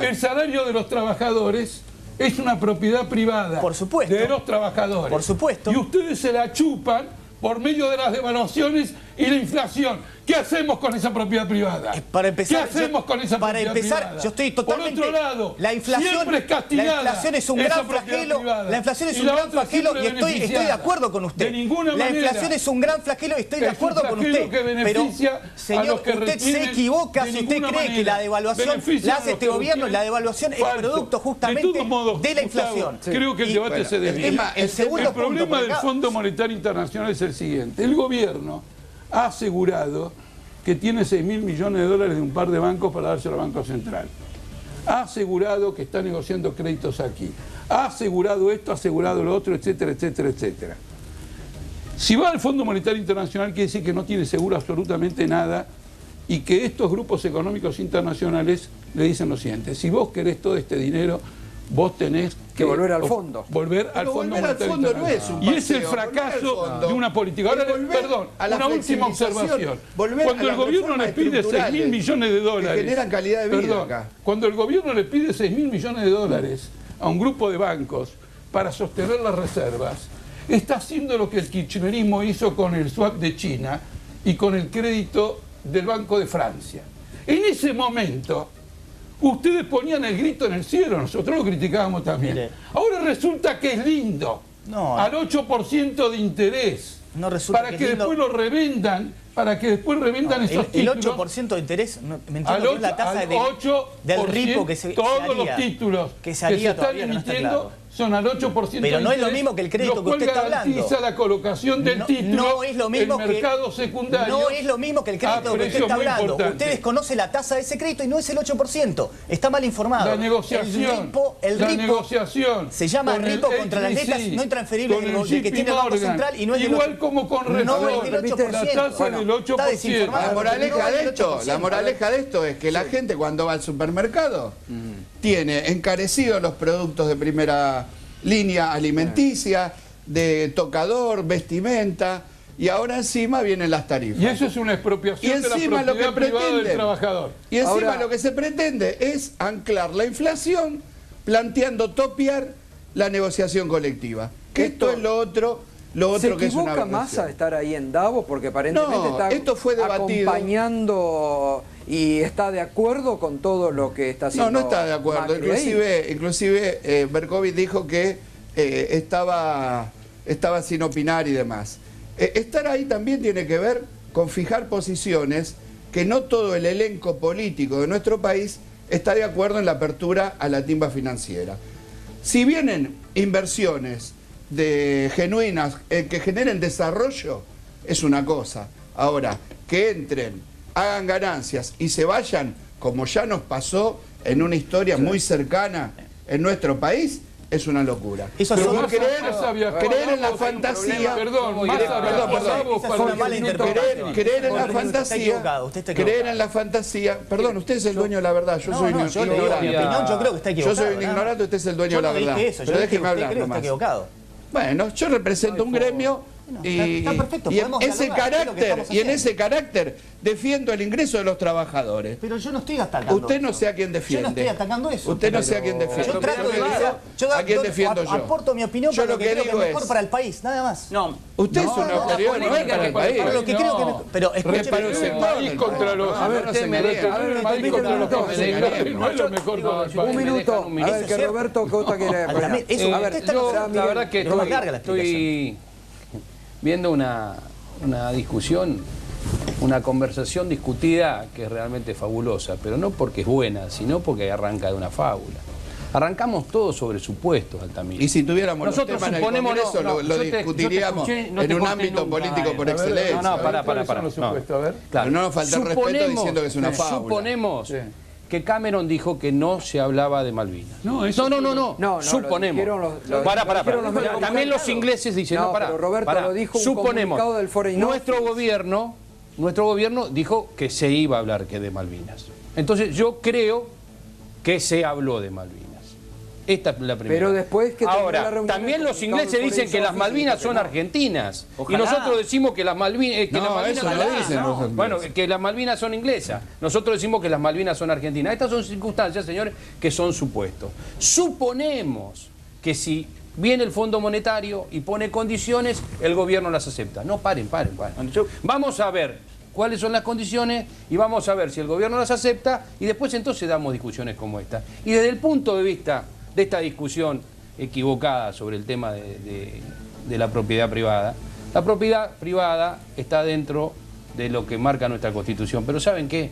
el salario de los trabajadores es una propiedad privada. Por supuesto. De los trabajadores. Por supuesto. Y ustedes se la chupan por medio de las devaluaciones y la inflación. ¿Qué hacemos con esa propiedad privada? Para empezar, ¿Qué hacemos con esa propiedad privada? Yo estoy totalmente... Por otro lado, la inflación, siempre es castigada. La inflación es un esa gran propiedad flagelo. privada. La inflación es Y un la gran otra flagelo y siempre estoy de beneficiada. acuerdo con usted. De ninguna la manera. inflación es un gran flagelo y estoy de Es un acuerdo con flagelo usted. que beneficia Pero, señor, a los que usted se retienen equivoca de si usted ninguna cree que manera. la devaluación Beneficia la a hace los este que gobierno y la retienen. devaluación es Falso. producto justamente de todos modos, de la Gustavo, inflación. creo que el debate se desvía. El segundo El problema punto, del Fondo Monetario Internacional es el siguiente. El gobierno ha asegurado que tiene 6.000 millones de dólares de un par de bancos para dárselo al Banco Central. Ha asegurado que está negociando créditos aquí. Ha asegurado esto, ha asegurado lo otro, etcétera, etcétera, etcétera. Si va al Fondo Monetario Internacional, quiere decir que no tiene seguro absolutamente nada y que estos grupos económicos internacionales le dicen lo siguiente: si vos querés todo este dinero, vos tenés que volver al fondo. Volver al Fondo Monetario fondo no es Internacional. un Y es el paseo, fracaso de una política. Ahora, perdón, a la una última observación. volver Cuando a el las gobierno le reformas pide 6.000 estructurales millones de dólares... que generan calidad de vida Perdón, acá. cuando el gobierno le pide 6.000 millones de dólares a un grupo de bancos para sostener las reservas, está haciendo lo que el kirchnerismo hizo con el swap de China y con el crédito del Banco de Francia. En ese momento, ustedes ponían el grito en el cielo, nosotros lo criticábamos también. Mire. Ahora resulta que es lindo, No. al 8% de interés, No resulta para que que es lindo. después lo revendan, para que después revendan esos El títulos. 8% de interés, me entiendo Al que es la tasa al del 8%, ripo que se todos haría, los títulos que se se haría están todavía, que no está emitiendo claro. son al 8% Pero de no es lo interés, mismo que el crédito lo que cual usted está hablando. garantiza la colocación del título no es lo mismo en mercado secundario. No es lo mismo que el crédito a que usted precios está muy hablando. importantes. Usted desconoce la tasa de ese crédito y no es el 8%. Está mal informado. La negociación, El la ripo negociación se llama con el ripo contra las HBC, letras no intransferibles con el del que tiene el Banco JP Morgan, Central y no es del igual 8%. como con No Repsol, es del 8%. la tasa Bueno, del 8%. está desinformado. La moraleja No es de del esto, 8%. la moraleja de esto es que la gente cuando va al supermercado tiene encarecidos los productos de primera línea alimenticia, de tocador, vestimenta, y ahora encima vienen las tarifas. Y eso es una expropiación Y de la encima lo propiedad que privada del pretenden, trabajador. y encima Ahora- lo que se pretende es anclar la inflación planteando topiar la negociación colectiva. Esto es lo otro ¿Se que es una equivoca aberración. Massa estar ahí en Davos? Porque aparentemente No, está esto fue debatido. acompañando y está de acuerdo con todo lo que está haciendo. No está de acuerdo. Macri ahí. Inclusive Berkovich dijo que estaba sin opinar y demás. Estar ahí también tiene que ver con fijar posiciones que no todo el elenco político de nuestro país está de acuerdo en la apertura a la timba financiera. Si vienen inversiones genuinas que generen desarrollo, es una cosa. Ahora, que entren, hagan ganancias y se vayan, como ya nos pasó en una historia muy cercana en nuestro país, es una locura. Eso Pero son- por creer en la Vamos, fantasía, perdón, creer- Massa, perdón, esa es una porque mala interpretación. creer en la Está fantasía, equivocado, usted está equivocado. creer en la fantasía, perdón, usted es el dueño de la verdad, yo No, soy no, un yo le digo mi ignorante. opinión, yo creo que está Yo equivocado. soy un nada más. ignorante, usted es el dueño Yo de la no dije verdad. eso, yo Pero dije que déjeme usted hablar cree que está nomás. equivocado. Bueno, yo represento un gremio y, está perfecto, y en podemos ese dialogar, es lo que carácter, estamos y en haciendo. ese carácter defiendo el ingreso de los trabajadores. Pero yo no estoy atacando. Usted no eso. sé a quién Yo no defiende. estoy atacando eso. Usted no sé a quién defiende. Yo trato de le digo a quién defiendo yo. Aporto mi opinión Yo para lo lo que que creo que digo es mejor es- para el país, nada más. No, Usted es una autoridad, no es para el país. Para lo que creo que es mejor. Pero escúcheme. Repárese El país contra los... A ver, el se engañe. país contra los No, que no es lo mejor para el país. Un minuto. un A ver, minuto. que Roberto Cota quiere... A ver, eso, a ver, usted está Yo, enojado. la verdad que Es más larga la estoy viendo una discusión, una conversación discutida que es realmente fabulosa, pero no porque es buena, sino porque arranca de una fábula. Arrancamos todos sobre supuestos, Altamira. Y si tuviéramos los Nosotros temas en el suponemos, Congreso, no, lo yo te discutiríamos escuché, no te en un corté ámbito nunca. político por A ver, excelencia. No, para. ¿Cuáles son los supuestos? A ver. Claro. Pero no nos falta el respeto diciendo que es una fábula. Suponemos Sí. que Cameron dijo que no se hablaba de Malvinas. No, eso no. No, lo Suponemos. dijeron los- Pará. dijeron los medios de También los comunicación. ingleses dicen, No, no, pará. pero Roberto pará. lo dijo un Suponemos. comunicado del Foreign Nuestro Office. gobierno dijo que se iba a hablar que de Malvinas. Entonces yo creo que se habló de Malvinas. Esta es la primera. Pero después que terminó la Ahora, reunión, también el los comunicado ingleses del dicen Foreign que las Office Malvinas dice que son no. argentinas. Ojalá. Y nosotros decimos que las Malvinas... No, eso no lo dicen los ingleses. Bueno, que las Malvinas son inglesas. Nosotros decimos que las Malvinas son argentinas. Estas son circunstancias, señores, que son supuestos. Suponemos que si viene el Fondo Monetario y pone condiciones, el gobierno las acepta. No, paren. Yo- Vamos a ver cuáles son las condiciones y vamos a ver si el gobierno las acepta y después entonces damos discusiones como esta. Y desde el punto de vista de esta discusión equivocada sobre el tema de la propiedad privada, la propiedad privada está dentro de lo que marca nuestra Constitución, pero ¿saben qué?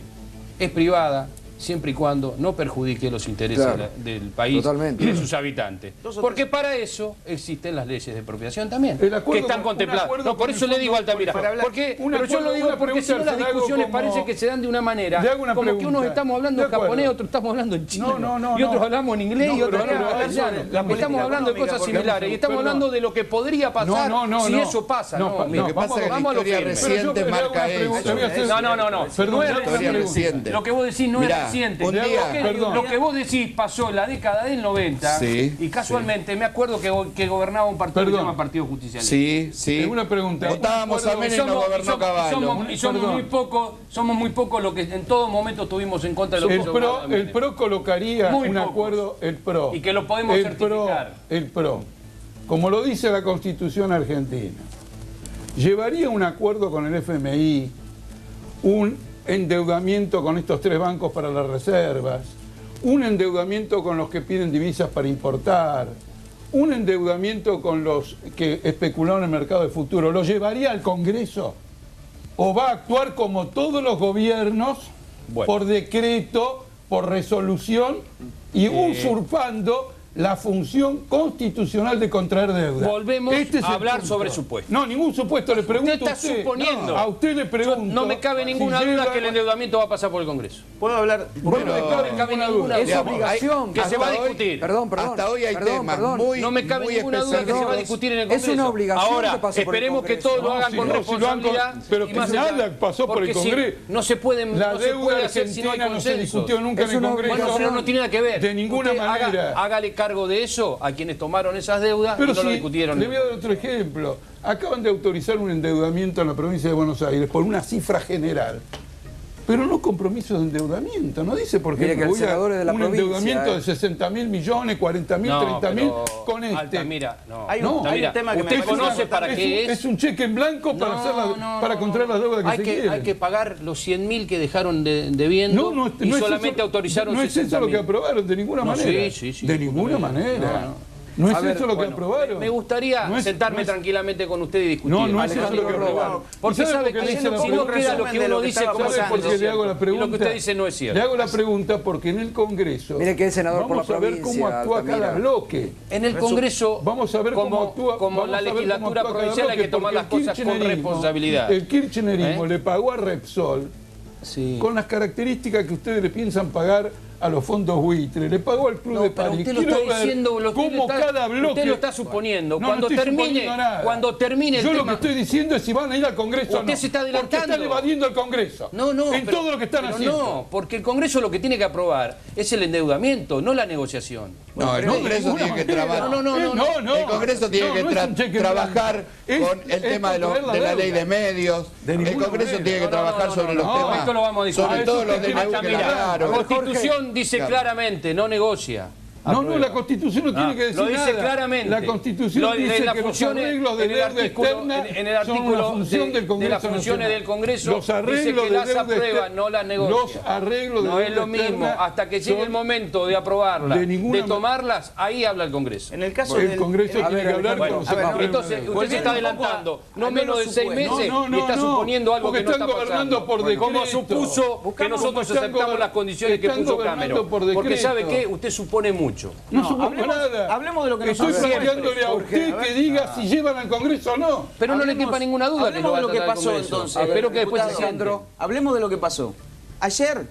Es privada siempre y cuando no perjudique los intereses del país y de sus habitantes. Porque para eso existen las leyes de expropiación también, que están contempladas. No, por eso le digo Altamira, pero yo lo digo porque si no las discusiones parece que se dan de una manera, como que unos estamos hablando en japonés, otros estamos hablando en chino, y otros hablamos en inglés y otros hablamos en castellano. Estamos hablando de cosas similares y estamos hablando de lo que podría pasar si eso pasa. Lo que pasa es que la historia reciente marca eso. Lo que vos decís no es reciente. Lo que vos decís pasó en la década del 90 y casualmente me acuerdo que gobernaba un partido que se llama Partido Justicialista. Sí. Una pregunta. Votábamos a Menem y nos gobernó Caballo. Y somos muy pocos los que en todo momento estuvimos en contra de lo que el PRO colocaría un acuerdo, el PRO. Y que lo podemos certificar. El PRO, como lo dice la Constitución argentina, llevaría un acuerdo con el FMI, un endeudamiento con estos 3 bancos para las reservas, un endeudamiento con los que piden divisas para importar, un endeudamiento con los que especularon en el mercado de futuro. ¿Lo llevaría al Congreso? ¿O va a actuar como todos los gobiernos, por decreto, por resolución y usurpando la función constitucional de contraer deuda? Volvemos a hablar sobre supuestos. No, ningún supuesto, le pregunto usted está suponiendo. No, a usted le pregunto. No me cabe ninguna duda que el endeudamiento va a pasar por el Congreso. ¿Puedo hablar? No me cabe ninguna duda. Es obligación. Que se va a discutir. Perdón. Hasta hoy hay temas no me cabe ninguna duda que se va a discutir en el Congreso. Es una obligación. Ahora, esperemos que todos lo hagan con responsabilidad. Pero que nada pasó por el Congreso. No se pueden. La deuda argentina no se discutió nunca en el Congreso. Bueno, pero no tiene nada que ver. De ninguna manera. Hágale cargo de eso a quienes tomaron esas deudas y no lo discutieron. Le voy a dar otro ejemplo. Acaban de autorizar un endeudamiento en la provincia de Buenos Aires por una cifra general, pero no compromisos de endeudamiento. No dice, por ejemplo, un endeudamiento de 60.000 millones, 40.000, 30.000 con este. Altamira, hay un tema que usted conoce para qué es un cheque en blanco para contraer las deudas que se quieren. Hay que pagar los 100.000 que dejaron debiendo y solamente autorizaron 60.000. No es eso lo que aprobaron, de ninguna manera. De ninguna manera. ¿No es eso lo que aprobaron? Me gustaría sentarme tranquilamente con usted y discutir. No es eso lo que aprobaron. Porque sabe que si no queda lo que uno dice como porque le hago la pregunta. Y lo que usted dice no es cierto. Le hago la pregunta porque en el Congreso mire que es senador por la provincia, vamos a ver cómo actúa cada bloque. En el Congreso, vamos a ver cómo actúa. Como la legislatura provincial hay que tomar las cosas con responsabilidad. El kirchnerismo le pagó a Repsol con las características que ustedes le piensan pagar a los fondos buitre, le pagó al Club de París. Usted lo está diciendo, cada bloque. Usted lo está suponiendo. Cuando termine el Yo tema, lo que estoy diciendo es si van a ir al Congreso o no. Usted se está adelantando. Porque están evadiendo al Congreso. En todo lo que están haciendo. No, porque el Congreso lo que tiene que aprobar es el endeudamiento, no la negociación. No, el Congreso tiene que trabajar. El Congreso tiene que trabajar con el tema de la ley de medios. El Congreso tiene que trabajar sobre los temas. Esto lo vamos a discutir. Sobre todo los DNU que la Constitución dice claramente, no negocia. No, la Constitución no tiene que decir nada. Lo dice claramente. La Constitución dice que los arreglos de deuda externa en el artículo de las funciones del Congreso dice que las aprueba, no las negocia. Los arreglos de no es lo mismo. Hasta que llegue el momento de aprobarlas, de tomarlas, ahí habla el Congreso. En el caso del Congreso tiene que hablar con entonces, usted se está adelantando. No menos de 6 meses y está suponiendo algo que no está pasando. Como supuso que nosotros aceptamos las condiciones que puso Cameron. Porque ¿sabe qué? Usted supone mucho. No supongo nada. Hablemos de lo que estoy planteándole a usted que diga si llevan al Congreso o no. Pero no le quepa ninguna duda que no va a lo que pasó entonces. Espero que después se siente. Hablemos de lo que pasó. Ayer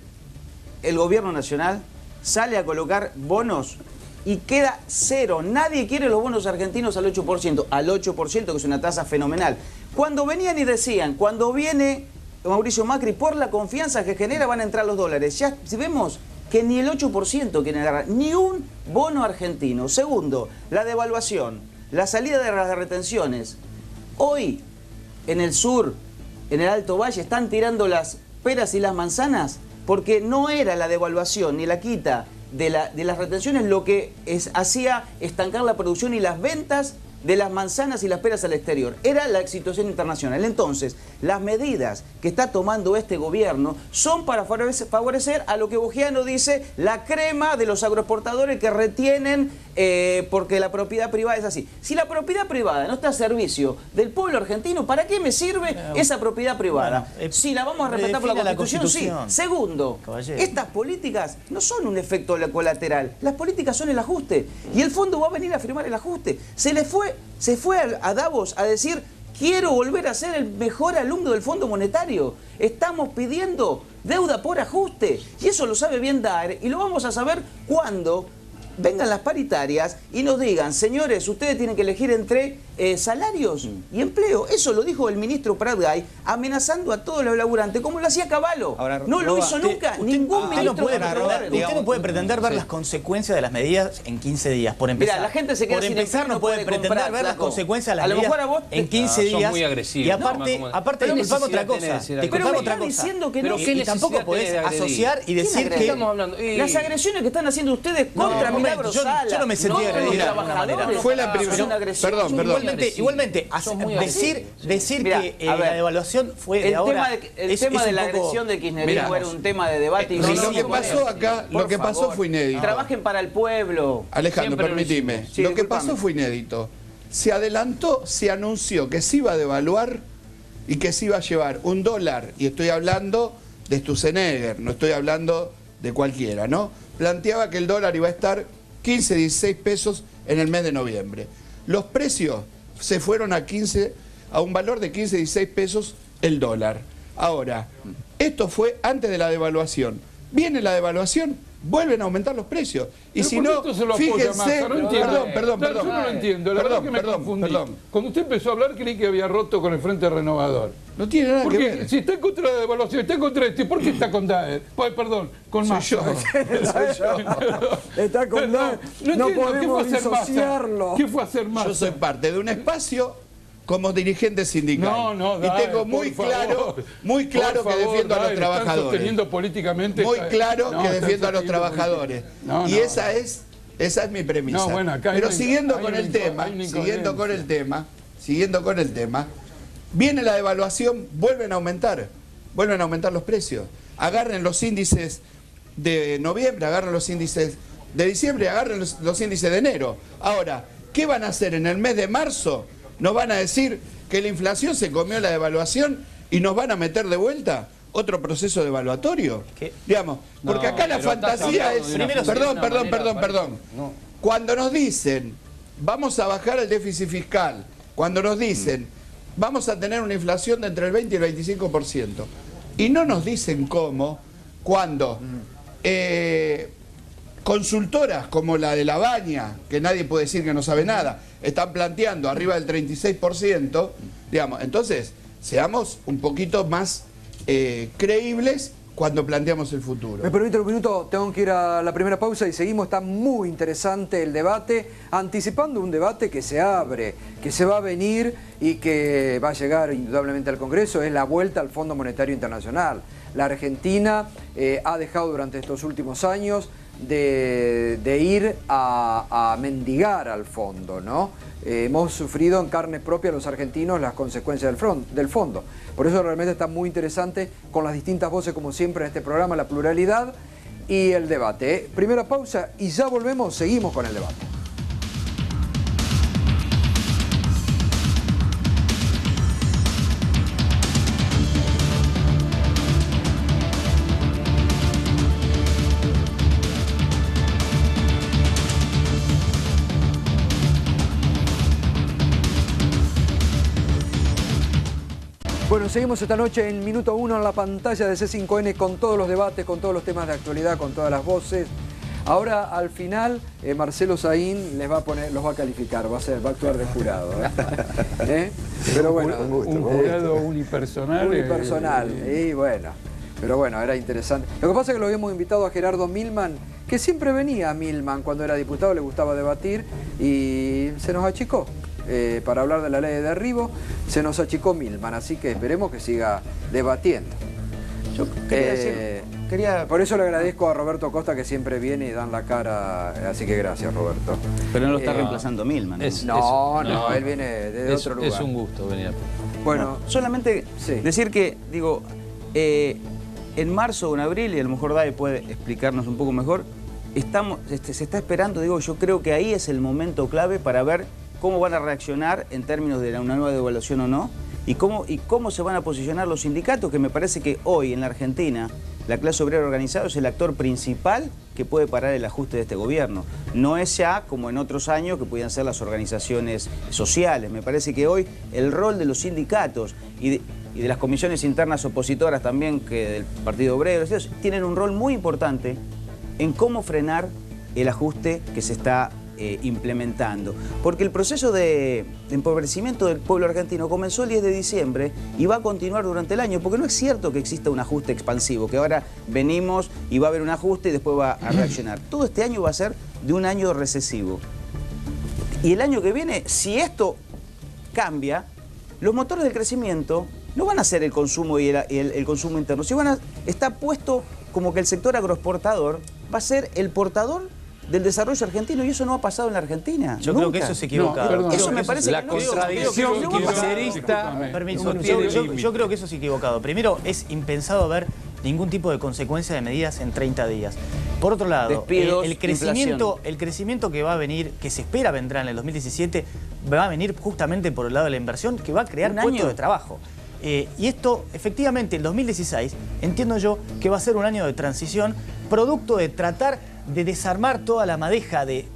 el gobierno nacional sale a colocar bonos y queda cero. Nadie quiere los bonos argentinos al 8%, que es una tasa fenomenal. Cuando venían y decían, cuando viene Mauricio Macri, por la confianza que genera van a entrar los dólares. Ya si vemos que ni el 8% quieren agarrar, ni un bono argentino. Segundo, la devaluación, la salida de las retenciones. Hoy, en el sur, en el Alto Valle, están tirando las peras y las manzanas porque no era la devaluación ni la quita de las retenciones lo que hacía estancar la producción y las ventas de las manzanas y las peras al exterior, era la situación internacional. Entonces, las medidas que está tomando este gobierno son para favorecer a lo que Bogiano dice, la crema de los agroexportadores que retienen porque la propiedad privada es así. Si la propiedad privada no está a servicio del pueblo argentino, ¿para qué me sirve esa propiedad privada? Si la vamos a respetar por la Constitución, sí. Segundo, estas políticas no son un efecto colateral, las políticas son el ajuste y el fondo va a venir a firmar el ajuste. Se fue a Davos a decir, quiero volver a ser el mejor alumno del Fondo Monetario. Estamos pidiendo deuda por ajuste y eso lo sabe bien Daer y lo vamos a saber cuando vengan las paritarias y nos digan, señores, ustedes tienen que elegir entre salarios y empleo. Eso lo dijo el ministro Pratgay, amenazando a todos los laburantes, como lo hacía Cavallo. Ahora, no lo hizo nunca ningún ministro. Usted no puede pretender ver las consecuencias de las medidas en 15 días. Por empezar, la gente se queda por sin empezar empleo, no puede pretender ver las consecuencias de las medidas en 15 días. Muy agresivo. Y aparte disculpame otra cosa. Disculpame otra cosa. Diciendo que no. Y tampoco podés asociar y decir que... Las agresiones que están haciendo ustedes contra Milagro Sala. Yo no me sentí agredido. Fue la primera. Perdón. Igualmente, decir que la devaluación fue de ahora... El tema de la agresión de kirchnerismo era un tema de debate. Lo que pasó acá, lo que pasó fue inédito. Trabajen para el pueblo. Alejandro, permitime. Lo que pasó fue inédito. Se adelantó, se anunció que se iba a devaluar y que se iba a llevar $1, y estoy hablando de Sturzenegger, no estoy hablando de cualquiera, ¿no? Planteaba que el dólar iba a estar 15, 16 pesos en el mes de noviembre. Los precios se fueron a un valor de 15, 16 pesos el dólar. Ahora, esto fue antes de la devaluación. Viene la devaluación, vuelven a aumentar los precios. Y si no, fíjense... Perdón. Yo no lo entiendo, la verdad que me confundí. Cuando usted empezó a hablar creí que había roto con el Frente Renovador. No tiene nada que ver. Si está en contra de la devaluación, está en contra de este, ¿por qué está con Daer? Perdón, con Massa. Está con Daer. No podemos disociarlo. ¿Qué fue a hacer Massa? Yo soy parte de un espacio como dirigente sindical. Daer, y tengo muy claro que defiendo a los trabajadores. Sosteniendo políticamente. Muy claro que defiendo a los trabajadores. Y esa es mi premisa. Pero siguiendo con el tema, viene la devaluación, vuelven a aumentar los precios. Agarren los índices de noviembre, agarren los índices de diciembre, agarren los índices de enero. Ahora, ¿qué van a hacer en el mes de marzo? ¿Nos van a decir que la inflación se comió la devaluación y nos van a meter de vuelta otro proceso devaluatorio? Digamos, porque acá la fantasía es... Perdón. Cuando nos dicen, vamos a bajar el déficit fiscal, cuando nos dicen, vamos a tener una inflación de entre el 20 y el 25%, y no nos dicen cómo, cuando consultoras como la de La Baña, que nadie puede decir que no sabe nada, están planteando arriba del 36%, digamos, entonces seamos un poquito más creíbles cuando planteamos el futuro. Me permite un minuto, tengo que ir a la primera pausa y seguimos. Está muy interesante el debate, anticipando un debate que se abre, que se va a venir y que va a llegar indudablemente al Congreso, es la vuelta al Fondo Monetario Internacional. La Argentina ha dejado durante estos últimos años de ir a mendigar al fondo, ¿no? Hemos sufrido en carne propia los argentinos las consecuencias del fondo. Por eso realmente está muy interesante, con las distintas voces como siempre en este programa, la pluralidad y el debate. Primera pausa y ya volvemos, seguimos con el debate. Bueno, seguimos esta noche en Minuto 1 en la pantalla de C5N con todos los debates, con todos los temas de actualidad, con todas las voces. Ahora, al final, Marcelo Saín los va a calificar, va a actuar de jurado. Pero bueno, un jurado unipersonal. Y bueno, pero bueno, era interesante. Lo que pasa es que lo habíamos invitado a Gerardo Milman, que siempre venía a Milman cuando era diputado, le gustaba debatir y se nos achicó. Para hablar de la ley de derribo, se nos achicó Milman, así que esperemos que siga debatiendo. Yo quería decir Por eso le agradezco a Roberto Costa, que siempre viene y dan la cara, así que gracias, Roberto. Pero no lo está reemplazando Milman. No, él viene de otro lugar. Es un gusto venir. Bueno, solamente decir que, digo, en marzo o en abril, y a lo mejor Dave puede explicarnos un poco mejor, se está esperando, digo, yo creo que ahí es el momento clave para ver cómo van a reaccionar en términos de una nueva devaluación o no, y cómo se van a posicionar los sindicatos, que me parece que hoy en la Argentina la clase obrera organizada es el actor principal que puede parar el ajuste de este gobierno. No es ya como en otros años que podían ser las organizaciones sociales. Me parece que hoy el rol de los sindicatos y de las comisiones internas opositoras también, que del Partido Obrero, tienen un rol muy importante en cómo frenar el ajuste que se está implementando. Porque el proceso de empobrecimiento del pueblo argentino comenzó el 10 de diciembre y va a continuar durante el año, porque no es cierto que exista un ajuste expansivo, que ahora venimos y va a haber un ajuste y después va a reaccionar. Todo este año va a ser de un año recesivo. Y el año que viene, si esto cambia, los motores del crecimiento no van a ser el consumo y el consumo interno, está puesto como que el sector agroexportador va a ser el portador del desarrollo argentino, y eso no ha pasado en la Argentina. Yo creo que eso es equivocado. Eso me parece la contradicción kirchnerista. Yo creo que eso es equivocado. Primero, es impensado ver ningún tipo de consecuencia de medidas en 30 días. Por otro lado, despidos, el crecimiento que va a venir, que se espera vendrá en el 2017, va a venir justamente por el lado de la inversión, que va a crear puestos de trabajo. Y esto, efectivamente, el 2016, entiendo yo que va a ser un año de transición, producto de tratar de desarmar toda la madeja de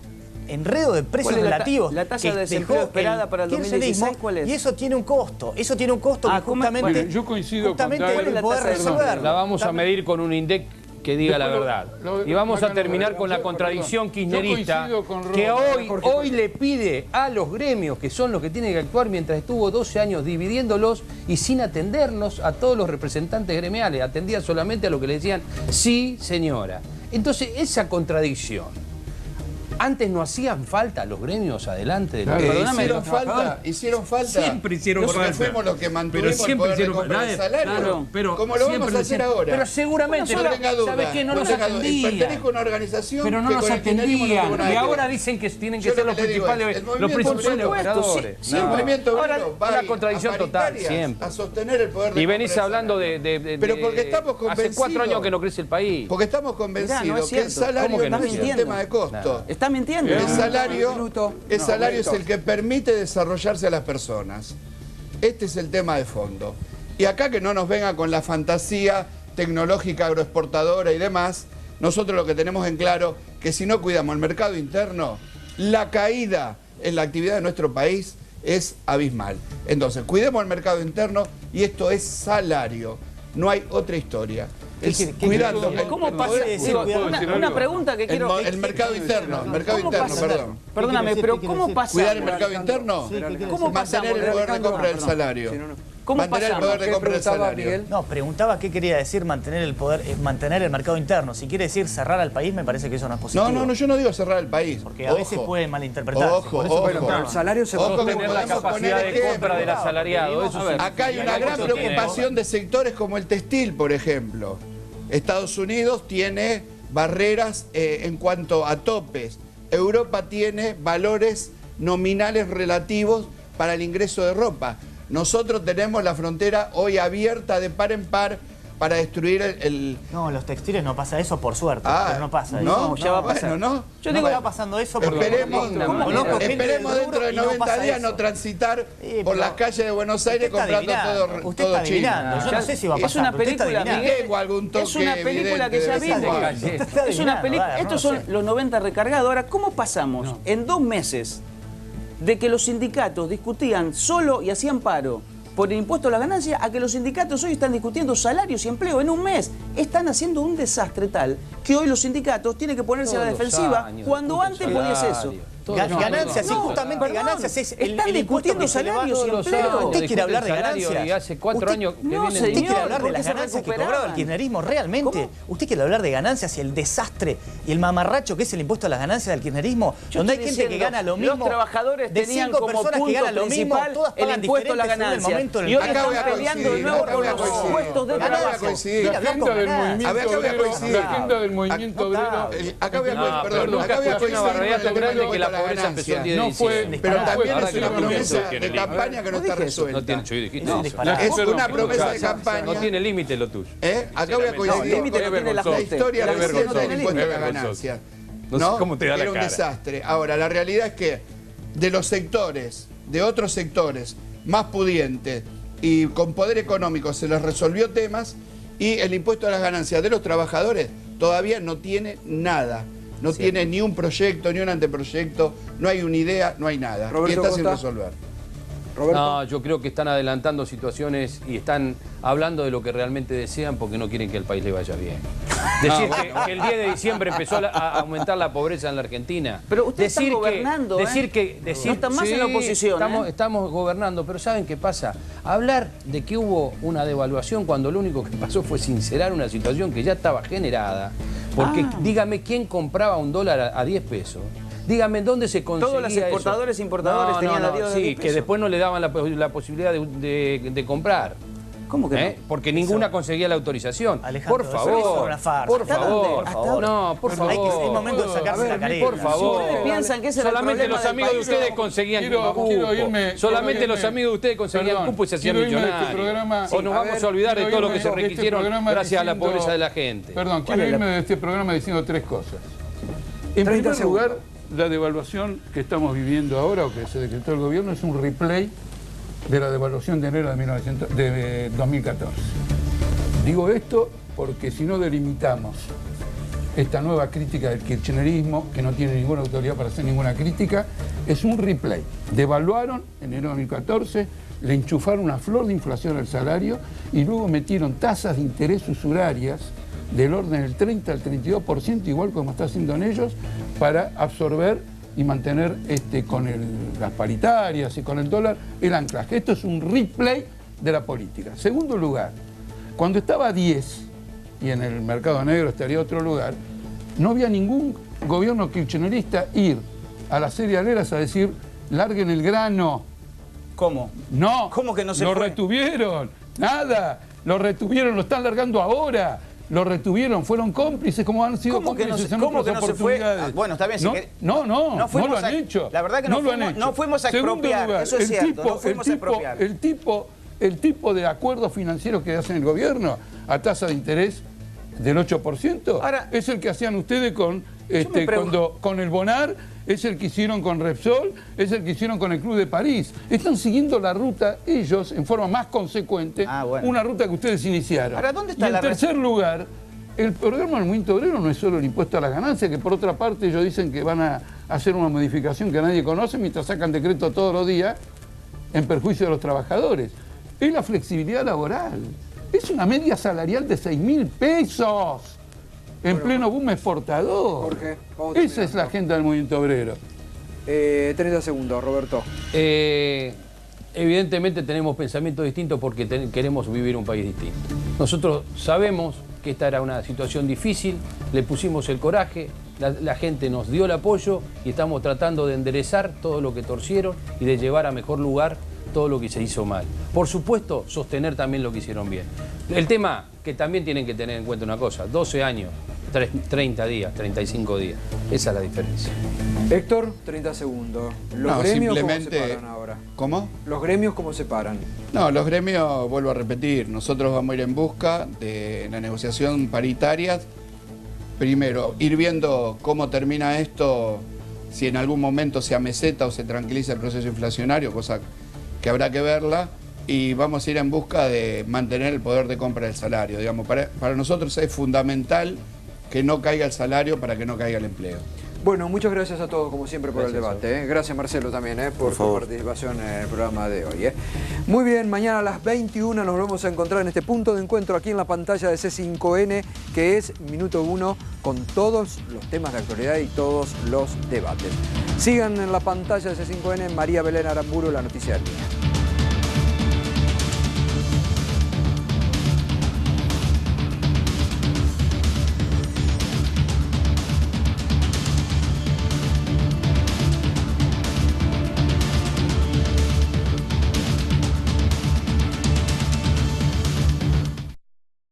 enredo de precios relativos. ¿La tasa de desempleo esperada para el 2016 cuál es? Y eso tiene un costo. Eso tiene un costo que justamente... Bueno, yo coincido con el poder resolverlo. La vamos a medir con un INDEC que diga la verdad. Y vamos a terminar con la contradicción kirchnerista que hoy le pide a los gremios, que son los que tienen que actuar, mientras estuvo 12 años dividiéndolos y sin atendernos a todos los representantes gremiales, atendía solamente a lo que le decían sí, señora. Entonces, esa contradicción, antes no hacían falta los gremios adelante de los hicieron falta. Siempre hicieron falta. Porque fuimos los que mantuvimos pero siempre el poder de compra del salario. Claro, pero como lo vamos a hacer ahora. Pero seguramente, no tenga duda. ¿sabes qué? No nos atendían. Pertenezco a una organización pero no nos atendían. Y ahora dicen que tienen que ser los principales operadores. Ahora una contradicción total, siempre. A sostener el poder de y venís hablando de pero porque estamos convencidos. Hace 4 años que no crece el país. Porque estamos convencidos que el salario no es un tema de costo. Está mintiendo. El salario es el que permite desarrollarse a las personas. Este es el tema de fondo. Y acá que no nos venga con la fantasía tecnológica agroexportadora y demás, nosotros lo que tenemos en claro que si no cuidamos el mercado interno, la caída en la actividad de nuestro país es abismal. Entonces, cuidemos el mercado interno y esto es salario. No hay otra historia. Cuidando. ¿Cómo pasa? Una pregunta que quiero... El mercado interno, perdón. Perdóname, pero ¿cómo pasa? ¿Cuidar el mercado interno? ¿Cómo mantener el poder de compra del salario? ¿Cómo mantener el poder de compra del salario? No, preguntaba qué quería decir mantener el poder, mantener el mercado interno. Si quiere decir cerrar al país, me parece que eso no es positivo. No, yo no digo cerrar el país. Porque a veces puede malinterpretarse. Pero el salario se puede tener la capacidad de compra del asalariado. Acá hay una gran preocupación de sectores como el textil, por ejemplo. Estados Unidos tiene barreras en cuanto a topes. Europa tiene valores nominales relativos para el ingreso de ropa. Nosotros tenemos la frontera hoy abierta de par en par para destruir el... No, los textiles no pasa eso, por suerte. Pero no pasa eso. No, ya va a pasar. Yo digo que va pasando eso porque... Esperemos dentro de 90 días no transitar por las calles de Buenos Aires comprando todo chino. Yo no sé si va a pasar. Es una película, Miguel. Es una película que ya vimos. Es una película. Estos son los 90 recargados. Ahora, ¿cómo pasamos en 2 meses de que los sindicatos discutían solo y hacían paro por el impuesto a la ganancia a que los sindicatos hoy están discutiendo salarios y empleo en un mes? Están haciendo un desastre tal que hoy los sindicatos tienen que ponerse a la defensiva cuando antes podías eso. Ganancias, sí, justamente ganancias es el impuesto que se le va. ¿Usted quiere hablar de ganancias? Y hace 4 años que viene... ¿Usted quiere hablar de las ganancias que cobraba el kirchnerismo realmente? ¿Usted quiere hablar de ganancias y el desastre y el mamarracho que es el impuesto a las ganancias del kirchnerismo? Donde hay gente que gana lo mismo. Los trabajadores de tenían 5 como personas que ganan lo mismo, todas el pagan impuesto a las diferente según el ganancias. momento en el Y hoy que están peleando de nuevo por los impuestos de ganancias. La agenda del movimiento obrero, la agenda del movimiento obrero... Acá voy a coincidir que la pobreza empezó el 10 de diciembre. Pero también es una promesa de campaña que no está resuelta. Es una promesa de campaña. No tiene límite lo tuyo. Acá voy a coincidir. La historia recién no tiene impuesto a la ganancia. No sé cómo te da la cara. Era un desastre. Ahora, la realidad es que de los sectores, de otros sectores más pudientes y con poder económico se les resolvió temas y el impuesto a las ganancias de los trabajadores todavía no tiene nada. No tiene ni un proyecto, ni un anteproyecto, no hay una idea, no hay nada. Y está sin resolver. Roberto. No, yo creo que están adelantando situaciones y están hablando de lo que realmente desean porque no quieren que el país le vaya bien. Decir que el 10 de diciembre empezó a aumentar la pobreza en la Argentina. Pero ustedes están gobernando, no están más en la oposición. Estamos gobernando, pero ¿saben qué pasa? Hablar de que hubo una devaluación cuando lo único que pasó fue sincerar una situación que ya estaba generada. Porque dígame, ¿quién compraba un dólar a 10 pesos? Dígame, ¿dónde se conseguía Todos los exportadores e importadores tenían la deuda de 10 pesos. que después no le daban la posibilidad de comprar. ¿Cómo que no? Porque ninguna conseguía la autorización. Alejandro, por favor, por favor. No, por favor. Es momento de sacarse la careta. Por favor. ¿Ustedes piensan que ese era el solamente problema los del amigos de país? ustedes conseguían cupo. Solamente los amigos de ustedes conseguían cupo y se hacían millonarios. O nos vamos a olvidar de todo lo que se requisieron gracias a la pobreza de la gente. Perdón, quiero irme de este programa diciendo 3 cosas. En primer lugar, la devaluación que estamos viviendo ahora, o que se decretó el gobierno, es un replay de la devaluación de enero de 2014. Digo esto porque si no delimitamos esta nueva crítica del kirchnerismo, que no tiene ninguna autoridad para hacer ninguna crítica, es un replay. Devaluaron en enero de 2014, le enchufaron una flor de inflación al salario y luego metieron tasas de interés usurarias del orden del 30 al 32%, igual como está haciendo en ellos, para absorber y mantener con las paritarias y con el dólar el anclaje. Esto es un replay de la política. Segundo lugar, cuando estaba a 10, y en el mercado negro estaría otro lugar, no había ningún gobierno kirchnerista ir a las cerealeras a decir, larguen el grano. ¿Cómo? No. ¿Cómo que no se lo fue? retuvieron, nada. Lo retuvieron, lo están largando ahora. Lo retuvieron, fueron cómplices, como han sido cómplices en otras oportunidades. Bueno, está bien. No lo han hecho. La verdad que no fuimos a expropiar, lugar, eso es cierto, no fuimos a expropiar. El tipo de acuerdos financieros que hacen el gobierno a tasa de interés del 8%, ahora, es el que hacían ustedes con el Bonar, es el que hicieron con Repsol, es el que hicieron con el Club de París. Están siguiendo la ruta ellos en forma más consecuente, una ruta que ustedes iniciaron. Ahora, ¿dónde está y en tercer lugar, el programa del movimiento obrero no es solo el impuesto a las ganancias, que por otra parte ellos dicen que van a hacer una modificación que nadie conoce mientras sacan decretos todos los días en perjuicio de los trabajadores. Es la flexibilidad laboral. Es una media salarial de 6.000 pesos. En pleno boom exportador. Jorge, esa es la agenda del movimiento obrero. 30 segundos, Roberto. Evidentemente tenemos pensamientos distintos porque queremos vivir un país distinto. Nosotros sabemos que esta era una situación difícil, le pusimos el coraje, la gente nos dio el apoyo y estamos tratando de enderezar todo lo que torcieron y de llevar a mejor lugar todo lo que se hizo mal. Por supuesto, sostener también lo que hicieron bien. El tema que también tienen que tener en cuenta una cosa, 12 años, 30 días, 35 días. Esa es la diferencia. Héctor, 30 segundos. ¿Los gremios cómo se paran ahora? ¿Cómo? ¿Los gremios cómo se paran? No, los gremios, vuelvo a repetir, nosotros vamos a ir en busca de la negociación paritaria. Primero, ir viendo cómo termina esto, si en algún momento se ameseta o se tranquiliza el proceso inflacionario, cosa que habrá que verla, y vamos a ir en busca de mantener el poder de compra del salario. Digamos, para nosotros es fundamental que no caiga el salario para que no caiga el empleo. Bueno, muchas gracias a todos, como siempre, por el debate. Gracias, Marcelo, también, por tu participación en el programa de hoy. Muy bien, mañana a las 21 nos vamos a encontrar en este punto de encuentro aquí en la pantalla de C5N, que es Minuto 1, con todos los temas de actualidad y todos los debates. Sigan en la pantalla de C5N, María Belén Aramburu, la noticia del día.